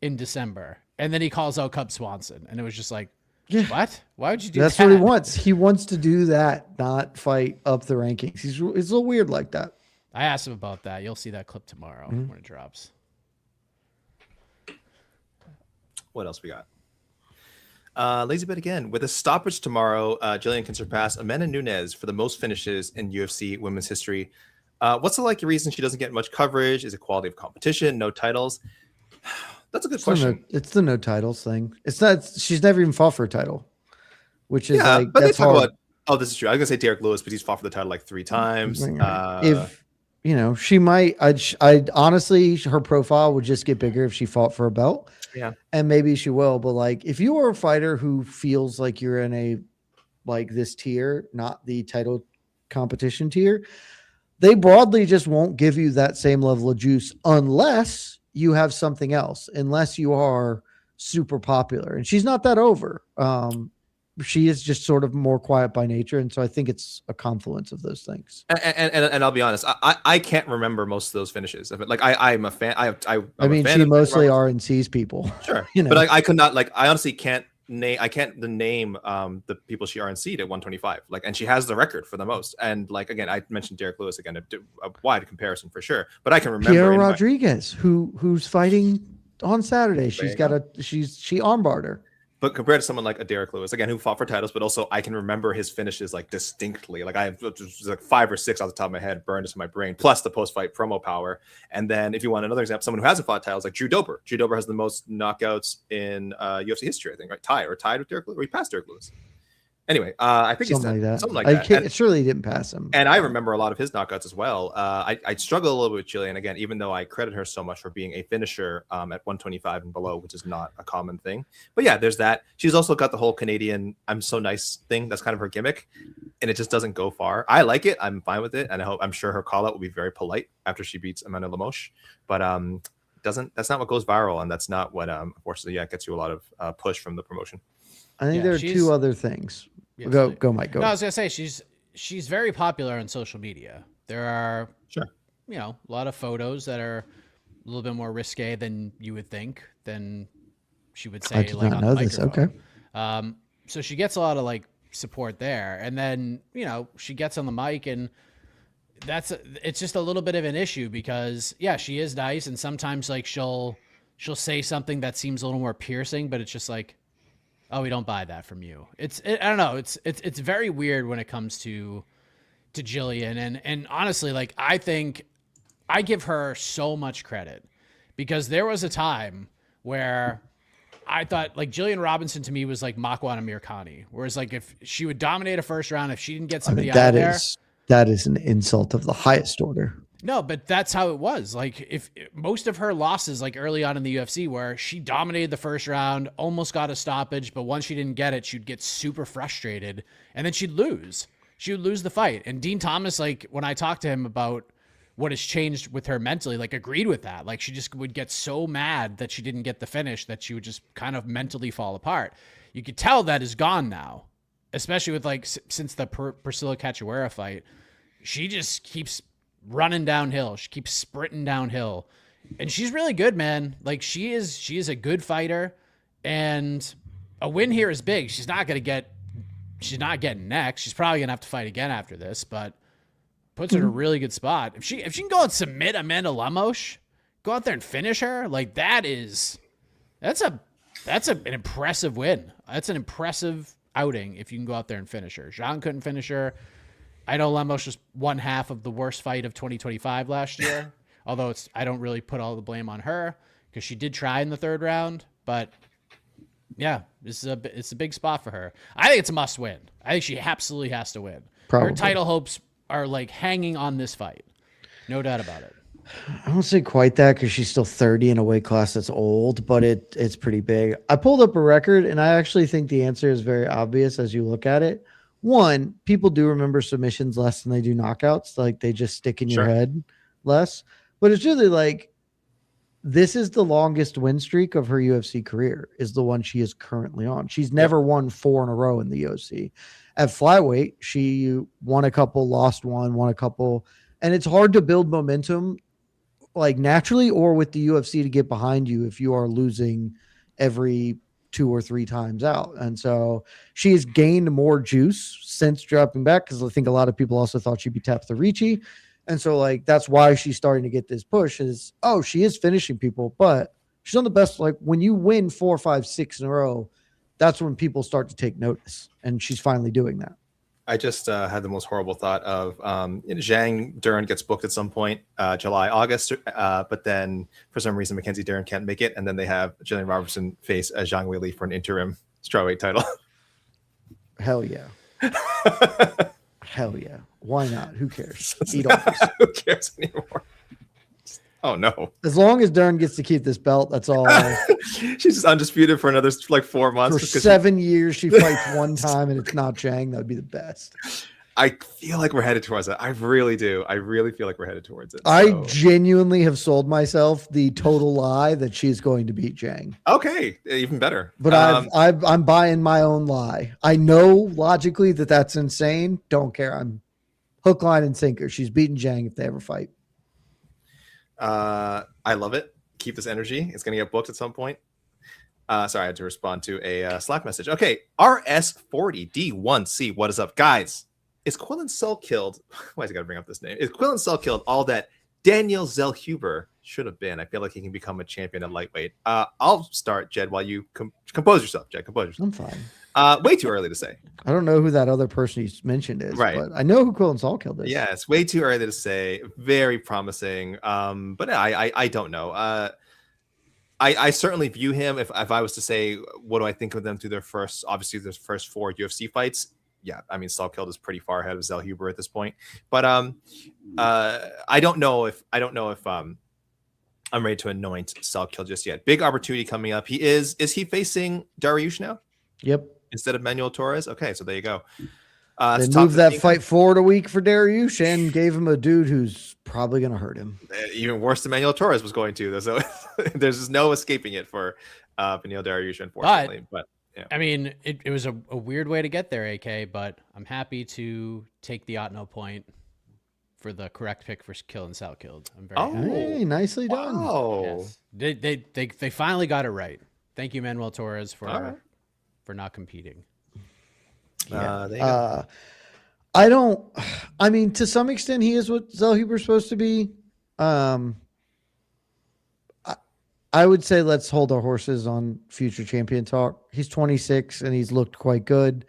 in December, and then he calls out Cub Swanson, and it was just like, what? Why would you do that? That's what he wants. He wants to do that, not fight up the rankings. It's a little weird like that. I asked him about that. You'll see that clip tomorrow when it drops. What else we got? Lazy Bet again. With a stoppage tomorrow, Jillian can surpass Amanda Nunes for the most finishes in UFC women's history. What's the likely reason she doesn't get much coverage? Is it quality of competition? No titles? That's a good question. It's the no titles thing. It's not. She's never even fought for a title, which is like but that's they talk hard. about Oh, this is true. I was gonna say Derek Lewis, but he's fought for the title like 3 times. If she might, I'd honestly, her profile would just get bigger if she fought for a belt. Yeah, and maybe she will. But like, if you are a fighter who feels like you're in a like this tier, not the title competition tier, they broadly just won't give you that same level of juice unless you have something else, unless you are super popular. And she's not that over. She is just sort of more quiet by nature. And so I think it's a confluence of those things. and I'll be honest, I can't remember most of those finishes. Like I'm a fan. I mean, she mostly RNC's people. Sure, but I could not, like, I honestly can't name. I can't name the people she RNC'd at 125. Like, and she has the record for the most. And like, again, I mentioned Derek Lewis again, a wide comparison for sure. But I can remember Pierre Rodriguez, who's fighting on Saturday. She armbarred her. But compared to someone like a Derek Lewis, again, who fought for titles, but also I can remember his finishes like distinctly. Like, I have like 5 or 6 off the top of my head burned into my brain, plus the post-fight promo power. And then if you want another example, someone who hasn't fought titles, like Drew Dober. Drew Dober has the most knockouts in UFC history, I think, right? Tied with Derek Lewis, or he passed Derek Lewis. Anyway, I think something like that. It surely didn't pass him. And I remember a lot of his knockouts as well. I struggle a little bit with Jillian, again, even though I credit her so much for being a finisher at 125 and below, which is not a common thing. But yeah, there's that. She's also got the whole Canadian "I'm so nice" thing. That's kind of her gimmick, and it just doesn't go far. I like it. I'm fine with it, and I'm sure her call out will be very polite after she beats Amanda Lemos. But that's not what goes viral, and that's not what unfortunately gets you a lot of push from the promotion. I think there are 2 other things. Yes, go, Mike. Go. No, I was gonna say she's very popular on social media. There are a lot of photos that are a little bit more risque than you would think. Than she would say, I did not know this. Okay. So she gets a lot of like support there, and then she gets on the mic, and it's just a little bit of an issue because she is nice, and sometimes like she'll say something that seems a little more piercing, but it's just like, oh, we don't buy that from you. I don't know. It's very weird when it comes to Jillian. And honestly, like, I think I give her so much credit because there was a time where I thought like Jillian Robertson to me was like Makwan Amirkhani, whereas like if she would dominate a first round, if she didn't get somebody out there, that is an insult of the highest order. No, but that's how it was. Like, if most of her losses, like early on in the UFC, where she dominated the first round, almost got a stoppage, but once she didn't get it, she'd get super frustrated, and then she'd lose. She would lose the fight. And Dean Thomas, like, when I talked to him about what has changed with her mentally, like, agreed with that. Like, she just would get so mad that she didn't get the finish that she would just kind of mentally fall apart. You could tell that is gone now, especially with, like, since the Priscilla Cachoeira fight. She just keeps running downhill. She keeps sprinting downhill, and she's really good, man. Like, she is a good fighter, and a win here is big. She's not getting next. She's probably gonna have to fight again after this, but puts her in a really good spot. If she can go and submit Amanda Lemos, go out there and finish her, like, that's an impressive win. That's an impressive outing if you can go out there and finish her. Zhang couldn't finish her. I know Lemos was one half of the worst fight of 2025 last year, although I don't really put all the blame on her because she did try in the 3rd round. But yeah, it's a big spot for her. I think it's a must win. I think she absolutely has to win. Probably. Her title hopes are like hanging on this fight, no doubt about it. I won't say quite that because she's still 30 in a weight class that's old, but it's pretty big. I pulled up a record, and I actually think the answer is very obvious as you look at it. One, people do remember submissions less than they do knockouts. Like, they just stick in your head less. But it's really like, this is the longest win streak of her UFC career, is the one she is currently on. She's never won 4 in a row in the UFC. At flyweight, she won a couple, lost one, won a couple. And it's hard to build momentum like naturally or with the UFC to get behind you if you are losing every 2 or 3 times out. And so she's gained more juice since dropping back because I think a lot of people also thought she'd be tapped to Ricci. And so, like, that's why she's starting to get this push is, oh, she is finishing people, but she's on the best. Like, when you win 4, 5, 6 in a row, that's when people start to take notice. And she's finally doing that. I just had the most horrible thought of Zhang Dern gets booked at some point, July, August, but then for some reason Mackenzie Dern can't make it, and then they have Jillian Robertson face Zhang Weili for an interim strawweight title. Hell yeah. Hell yeah. Why not? Who cares? Eat all this. Who cares anymore? Oh no. As long as Dern gets to keep this belt, that's all. She's just undisputed for another like 4 months. For 7 years, she fights one time and it's not Zhang. That would be the best. I feel like we're headed towards it. I really do. I really feel like we're headed towards it. I genuinely have sold myself the total lie that she's going to beat Zhang. Okay, even better. But I'm buying my own lie. I know logically that that's insane. Don't care. I'm hook, line, and sinker. She's beating Zhang if they ever fight. I love it. Keep this energy. It's going to get booked at some point. Sorry, I had to respond to a Slack message. Okay, RS40D1C. What is up, guys? Is Quillen Soul killed? Why is he got to bring up this name? Is Quillen Soul killed all that Daniel Zellhuber should have been? I feel like he can become a champion at lightweight. I'll start, Jed, while you compose yourself. Jed, compose yourself. I'm fine. Way too early to say. I don't know who that other person you mentioned is, right? But I know who Quillen Soul killed is. Yeah, it's way too early to say. Very promising. But I don't know. I certainly view him. If I was to say, what do I think of them through their first 4 UFC fights? Yeah, I mean, Salkeld is pretty far ahead of Zellhuber at this point. But I don't know if I'm ready to anoint Salkeld just yet. Big opportunity coming up. Is he facing Dariush now? Yep. Instead of Manuel Torres? Okay, so there you go. They moved that fight forward a week for Dariush and gave him a dude who's probably going to hurt him. Even worse than Manuel Torres was going to. So there's just no escaping it for Beneil Dariush, unfortunately. But yeah. I mean, it was a weird way to get there, AK, but I'm happy to take the Otno point for the correct pick for Kill and Sal killed. I'm very happy. Hey, nicely done. Oh, yes. They finally got it right. Thank you, Manuel Torres, for not competing. I mean, to some extent, he is what Zellhuber's supposed to be. I would say let's hold our horses on future champion talk. He's 26 and he's looked quite good.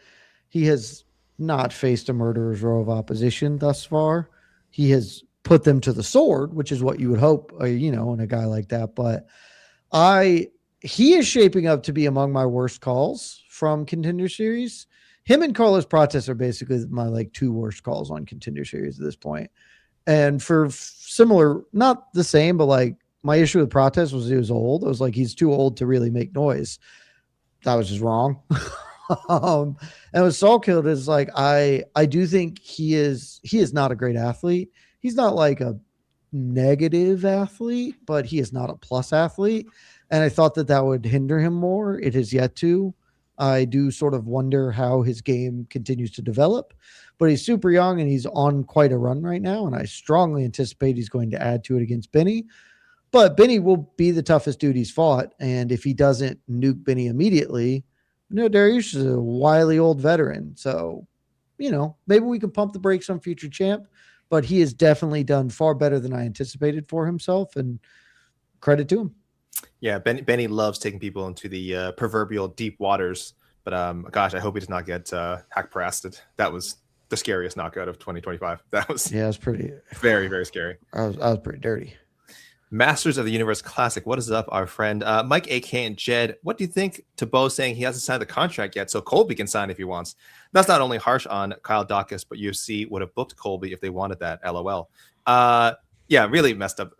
He has not faced a murderer's row of opposition thus far. He has put them to the sword, which is what you would hope, in a guy like that. But he is shaping up to be among my worst calls from Contender Series. Him and Carlos Prates are basically my 2 worst calls on Contender Series at this point. And for similar, not the same, but my issue with Prates was he was old. I was like, he's too old to really make noise. That was just wrong. And with Salkeld is I do think he is not a great athlete. He's not a negative athlete, but he is not a plus athlete. And I thought that would hinder him more. It has yet to. I do sort of wonder how his game continues to develop, but he's super young and he's on quite a run right now. And I strongly anticipate he's going to add to it against Benny. But Benny will be the toughest dude he's fought. And if he doesn't nuke Benny immediately, Dariush is a wily old veteran. So, maybe we can pump the brakes on future champ, but he has definitely done far better than I anticipated for himself, and credit to him. Yeah, Benny loves taking people into the proverbial deep waters. But gosh, I hope he does not get hack pressed. That was the scariest knockout of 2025. That was it was pretty very, very scary. I was pretty dirty. Masters of the Universe Classic. What is up, our friend Mike, AK, and Jed? What do you think to Bo saying he hasn't signed the contract yet, so Colby can sign if he wants? That's not only harsh on Kyle Dawkins, but UFC would have booked Colby if they wanted that. LOL. Yeah, really messed up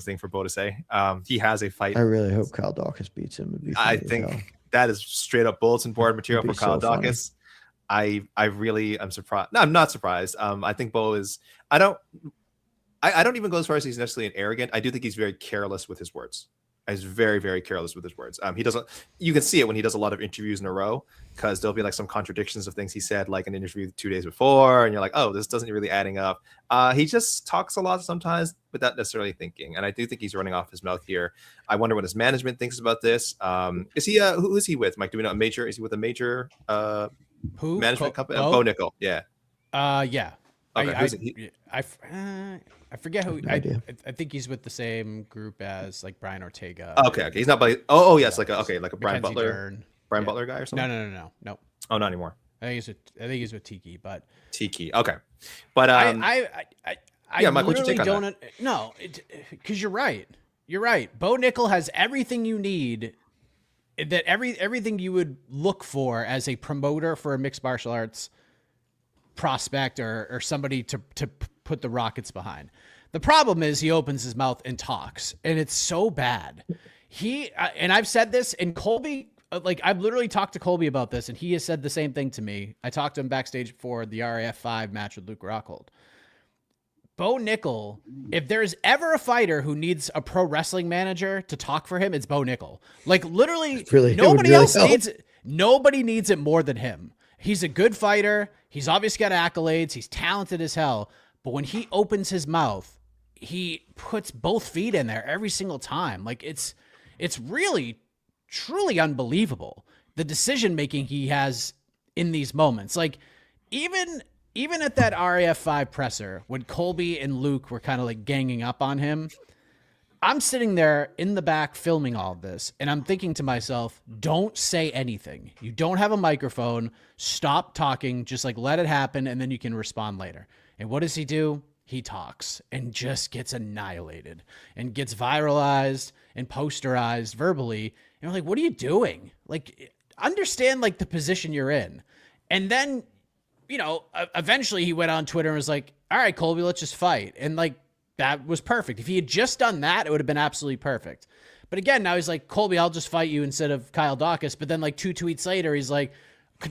thing for Bo to say. He has a fight. I really hope Kyle Dawkins beats him. I think that is straight up bulletin board material for Kyle Dawkins. I really am surprised. No, I'm not surprised. I think Bo is. I don't even go as far as he's necessarily an arrogant. I do think he's very careless with his words. He's very, very careless with his words. He doesn't. You can see it when he does a lot of interviews in a row, because there'll be some contradictions of things he said, like an interview 2 days before, and you're like, oh, this doesn't really adding up. He just talks a lot sometimes without necessarily thinking, and I do think he's running off his mouth here. I wonder what his management thinks about this. Is he? Who is he with, Mike? Do we know a major? Is he with a major management company? Bo Nickal. Yeah. Yeah. Okay. I forget who. No I think he's with the same group as Brian Ortega. Okay. He's not by. Oh yes, like a Brian Mackenzie Butler. Dern. Brian Butler guy or something. No. Oh, not anymore. I think he's with Tiki, but Tiki. Okay, but I Mike, what's your take on that? No, because you're right. You're right. Bo Nickal has everything you need that everything you would look for as a promoter for a mixed martial arts prospect or somebody to put the rockets behind. The problem is he opens his mouth and talks, and it's so bad. And I've said this, and Colby, like I've literally talked to Colby about this, and he has said the same thing to me. I talked to him backstage before the RAF 5 match with Luke Rockhold. Bo Nickal, if there's ever a fighter who needs a pro wrestling manager to talk for him, it's Bo Nickal. Like literally, nobody else needs it. Nobody needs it more than him. He's a good fighter. He's obviously got accolades. He's talented as hell. But when he opens his mouth, he puts both feet in there every single time. Like it's really, truly unbelievable. The decision making he has in these moments. Like even at that RAF 5 presser, when Colby and Luke were kind of like ganging up on him, I'm sitting there in the back filming all of this, and I'm thinking to myself, don't say anything. You don't have a microphone. Stop talking. Just like let it happen, and then you can respond later. And what does he do? He talks and just gets annihilated and gets viralized and posterized verbally. And we're like, what are you doing? Like, understand like the position you're in. And then, you know, eventually he went on Twitter and was like, all right, Colby, let's just fight. And like, that was perfect. If he had just done that, it would have been absolutely perfect. But again, now he's like, Colby, I'll just fight you instead of Kyle Dawkins. But then like 2 tweets later, he's like,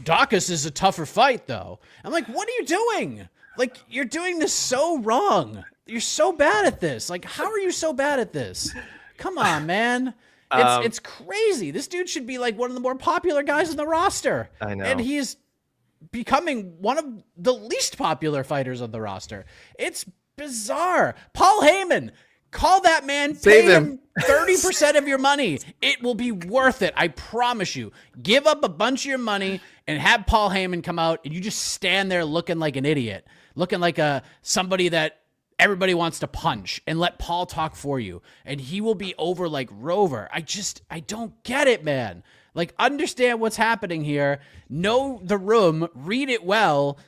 Dawkins is a tougher fight though. I'm like, what are you doing? Like, you're doing this so wrong. You're so bad at this. Like, how are you so bad at this? Come on, man. It's crazy. This dude should be like one of the more popular guys in the roster. I know. And he's becoming one of the least popular fighters on the roster. It's bizarre. Paul Heyman, call that man, pay him 30% of your money. It will be worth it. I promise you. Give up a bunch of your money and have Paul Heyman come out and you just stand there looking like an idiot, looking like somebody that everybody wants to punch, and let Paul talk for you. And he will be over like Rover. I don't get it, man. Like, understand what's happening here. Know the room, read it well,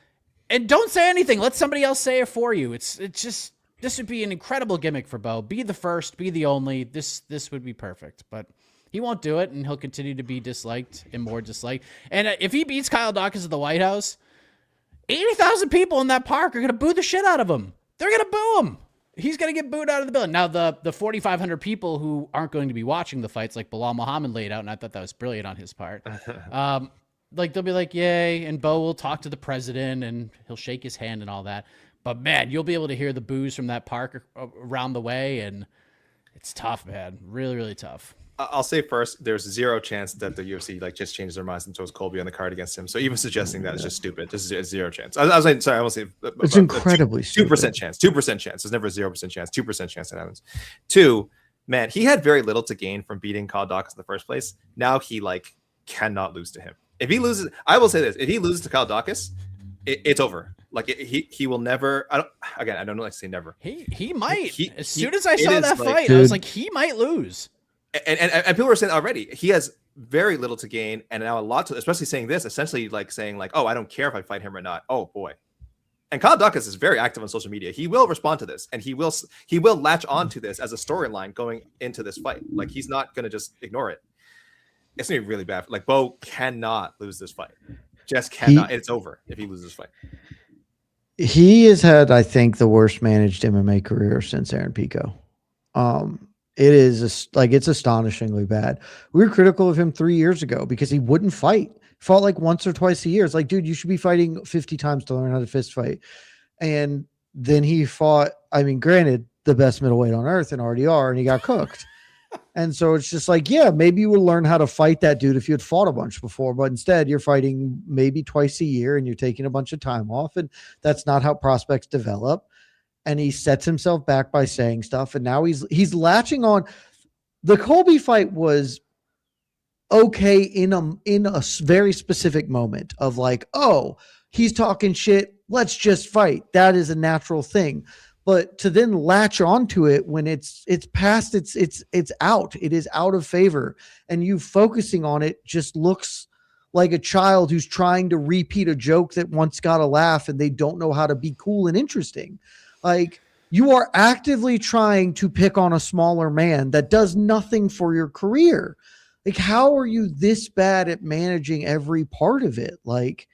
and don't say anything. Let somebody else say it for you. It's just, this would be an incredible gimmick for Bo. Be the first, be the only. This would be perfect, but he won't do it, and he'll continue to be disliked and more disliked. And if he beats Kyle Dawkins at the White House, 80,000 people in that park are going to boo the shit out of him. They're going to boo him. He's going to get booed out of the building. Now, the 4,500 people who aren't going to be watching the fights, like Bilal Muhammad laid out, and I thought that was brilliant on his part, like they'll be like, yay, and Bo will talk to the president, and he'll shake his hand and all that. But, man, you'll be able to hear the boos from that park around the way, and it's tough, man. Really, really tough. I'll say first, there's zero chance that the UFC like just changes their minds and throws Colby on the card against him. So even suggesting that is just stupid. Just zero chance. I was saying, sorry, I will say it's incredibly 2% chance. 2% chance. There's never a 0% chance. 2% chance that happens. 2, man, he had very little to gain from beating Kyle Dawkins in the first place. Now he like cannot lose to him. If he loses, I will say this: if he loses to Kyle Dawkins, it's over. Like he will never. I don't like to say never. He might. As soon as I saw that fight, dude, I was like, he might lose. And people were saying already he has very little to gain and now a lot to, especially saying this, essentially like saying like, oh, I don't care if I fight him or not. Oh boy. And Kyle Dawkins is very active on social media. He will respond to this, and he will latch onto this as a storyline going into this fight. Like, he's not going to just ignore it. It's going to be really bad. Like, Bo cannot lose this fight. Just cannot. It's over if he loses this fight. He has had, I think, the worst managed MMA career since Aaron Pico. It is it's astonishingly bad. We were critical of him 3 years ago because he wouldn't fight. Fought like once or twice a year. It's like, dude, you should be fighting 50 times to learn how to fist fight. And then he fought, I mean, granted, the best middleweight on earth in RDR, and he got cooked. And so it's just like, yeah, maybe you would learn how to fight that dude if you had fought a bunch before, but instead you're fighting maybe twice a year and you're taking a bunch of time off, and that's not how prospects develop. And he sets himself back by saying stuff, and now he's latching on. The Colby fight was okay in a very specific moment of like, oh, he's talking shit, let's just fight. That is a natural thing. But to then latch onto it when it's past, it's out. It is out of favor. And you focusing on it just looks like a child who's trying to repeat a joke that once got a laugh and they don't know how to be cool and interesting. Like, you are actively trying to pick on a smaller man that does nothing for your career. Like, how are you this bad at managing every part of it? Like,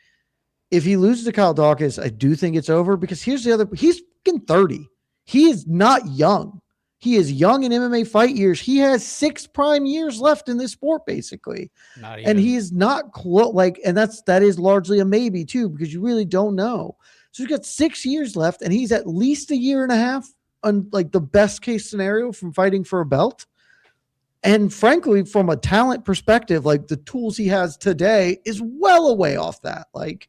if he loses to Kyle Dawkins, I do think it's over, because here's the other, he's fucking 30. He is not young. He is young in MMA fight years. He has 6 prime years left in this sport, basically. And he is not close. Like, and that is largely a maybe too, because you really don't know. So he's got 6 years left, and he's at least a year and a half on like the best case scenario from fighting for a belt. And frankly, from a talent perspective, like the tools he has today is well away off that. Like,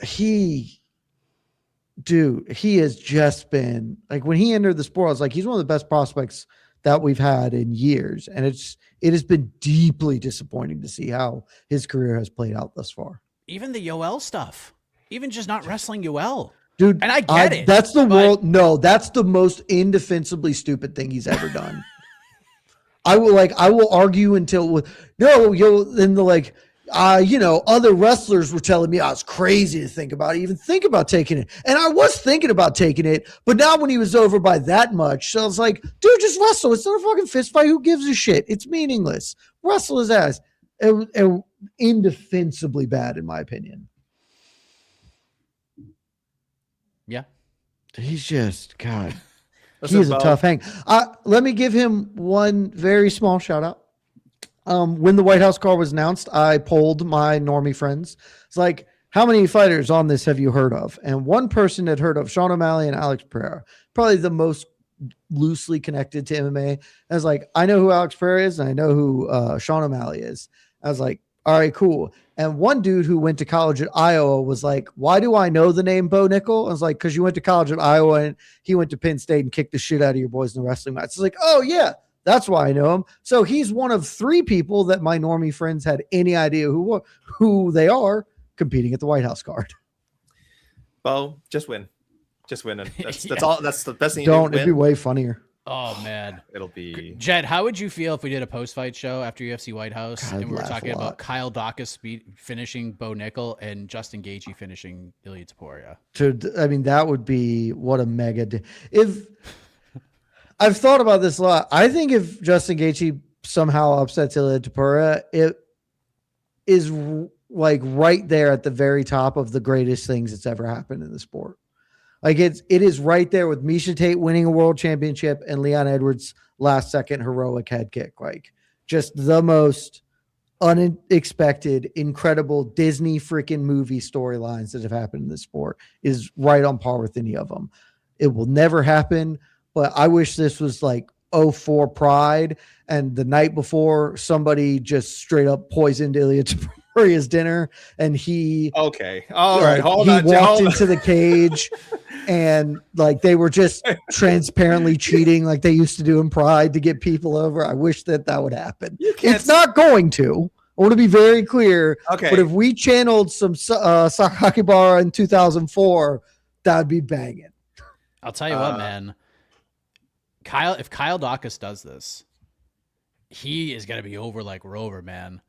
he has just been like, when he entered the sport, I was like, he's one of the best prospects that we've had in years. And it has been deeply disappointing to see how his career has played out thus far. Even the Yoel stuff, even just not wrestling Yoel. Dude, and I get it. That's the world. No, that's the most indefensibly stupid thing he's ever done. I will argue until other wrestlers were telling me I was crazy to think about it, even think about taking it. And I was thinking about taking it, but now when he was over by that much, so I was like, dude, just wrestle. It's not a fucking fist fight. Who gives a shit? It's meaningless. Wrestle his ass. It indefensibly bad, in my opinion. Yeah. He's just, God. He is a tough hang. Let me give him one very small shout out. When the White House card was announced, I polled my normie friends. It's like, how many fighters on this have you heard of? And one person had heard of Sean O'Malley and Alex Pereira, probably the most loosely connected to MMA. I was like, I know who Alex Pereira is, and I know who Sean O'Malley is. I was like, all right, cool. And one dude who went to college at Iowa was like, why do I know the name Bo Nickal? I was like, because you went to college at Iowa and he went to Penn State and kicked the shit out of your boys in the wrestling match. It's like, oh, yeah, that's why I know him. So he's one of 3 people that my normie friends had any idea who they are competing at the White House card. Bo, just win. Just win. And that's Yeah. all. That's the best thing you Don't. do. It'd be way funnier. Oh, man. It'll be. Jed, how would you feel if we did a post-fight show after UFC White House God, and we were laugh talking a lot. about Kyle Dawkins finishing Bo Nickal and Justin Gaethje finishing Ilya Topuria? I mean, that would be what a mega. If I've thought about this a lot, I think if Justin Gaethje somehow upsets Ilya Topuria, it is like right there at the very top of the greatest things that's ever happened in the sport. Like it is right there with Misha Tate winning a world championship and Leon Edwards' last second heroic head kick. Like just the most unexpected, incredible Disney freaking movie storylines that have happened in this sport is right on par with any of them. It will never happen, but I wish this was like 04 Pride and the night before somebody just straight up poisoned Ilya Topuria's dinner and he Okay. All right. Hold on. Walked into the cage and like they were just transparently cheating like they used to do in Pride to get people over. I wish that would happen. It's not going to. I want to be very clear. Okay. But if we channeled some Sakakibara in 2004, that'd be banging. I'll tell you what, man. If Kyle Dawkins does this, he is gonna be over like Rover, man.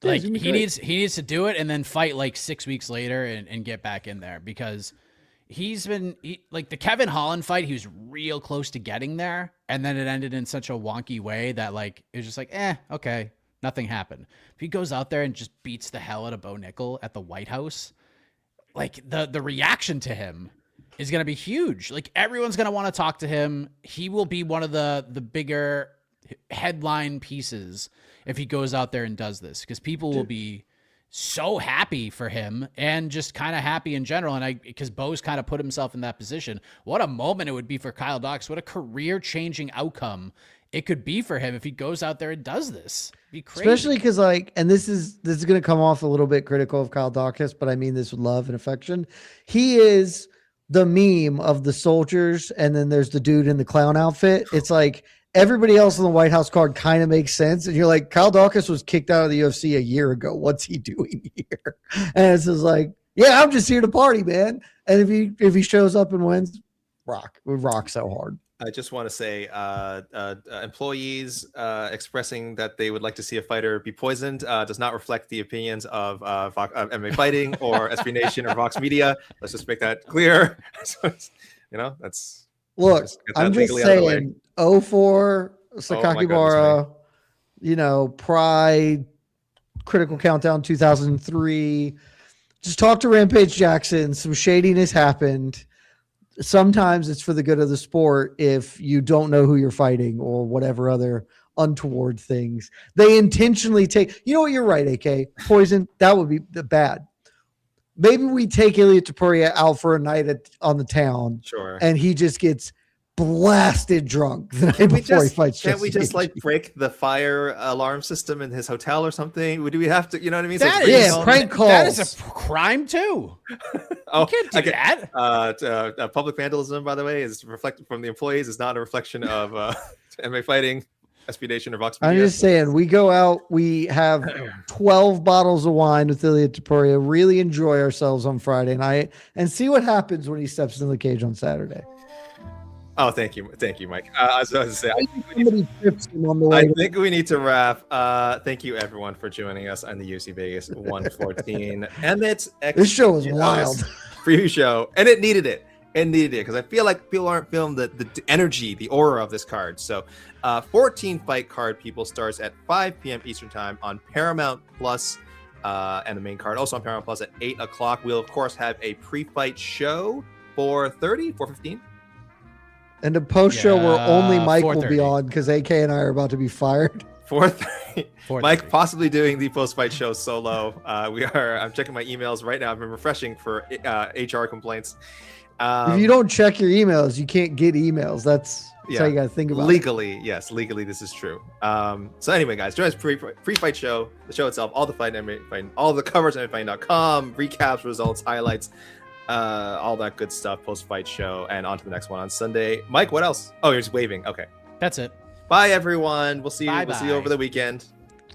Like he needs to do it and then fight like 6 weeks later and get back in there because he's been like the Kevin Holland fight. He was real close to getting there, and then it ended in such a wonky way that like it was just like, okay, nothing happened. If he goes out there and just beats the hell out of Bo Nickal at the White House, like the reaction to him is going to be huge. Like everyone's going to want to talk to him. He will be one of the bigger headline pieces if he goes out there and does this, because people will be so happy for him and just kind of happy in general. And because Bo's kind of put himself in that position, what a moment it would be for Kyle Dawkins. What a career changing outcome it could be for him if he goes out there and does this. It'd be crazy. Especially because like, and this is going to come off a little bit critical of Kyle Dawkins, but I mean this with love and affection. He is the meme of the soldiers, and then there's the dude in the clown outfit. It's like everybody else on the White House card kind of makes sense, and you're like, Kyle Dawkins was kicked out of the UFC a year ago. What's he doing here? And it's just like, yeah, I'm just here to party, man. And if he shows up and wins, we rock so hard. I just want to say, employees expressing that they would like to see a fighter be poisoned does not reflect the opinions of MMA Fighting or SB Nation or Vox Media. Let's just make that clear. So that's. Look, I'm just saying, 04 Sakakibara Pride, Critical Countdown 2003. Just talk to Rampage Jackson. Some shadiness happened. Sometimes it's for the good of the sport if you don't know who you're fighting or whatever other untoward things. They intentionally take, you know what, you're right, AK. Poison, that would be bad. Maybe we take Ilia Topuria out for a night on the town. Sure. And he just gets blasted drunk the night before he fights. Can't we just like break the fire alarm system in his hotel or something? Do we have to, you know what I mean? Prank calls. That is a crime too. Oh, you can't do that. Public vandalism, by the way, is reflected from the employees. Is not a reflection of MMA Fighting, SB Nation, or Vox Media. I'm just saying, we go out, we have 12 bottles of wine with Ilia Topuria, really enjoy ourselves on Friday night, and see what happens when he steps into the cage on Saturday. Oh, thank you, Mike. I was about to say, I think we need to wrap. Thank you, everyone, for joining us on the UFC Vegas 114 Emmett. This show was wild. Preview show, and it needed it. Because I feel like people aren't feeling the energy, the aura of this card. So, 14 fight card, people, starts at 5 p.m. Eastern time on Paramount Plus, and the main card also on Paramount Plus at 8 o'clock. We'll of course have a pre-fight show 4:15. And a post show where only Mike will 4:30. be on because AK and I are about to be fired. 4:30. Mike possibly doing the post-fight show solo. I'm checking my emails right now. I've been refreshing for HR complaints. If you don't check your emails, you can't get emails. That's how you got to think about legally, it. Yes, legally this is true. So anyway, guys, join us pre-fight show, the show itself, all the fight, all the covers on MMAfighting.com, recaps, results, highlights, all that good stuff, post-fight show, and on to the next one on Sunday. Mike, what else? Oh, you're just waving. Okay. That's it. Bye, everyone. We'll see you. Bye-bye. We'll see you over the weekend.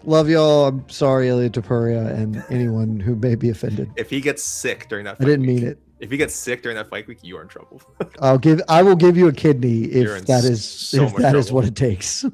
Love y'all. I'm sorry, Ilia Topuria, and anyone who may be offended. If he gets sick during that fight I didn't mean it. If he gets sick during that fight week, you are in trouble. I will give you a kidney if that is what it takes.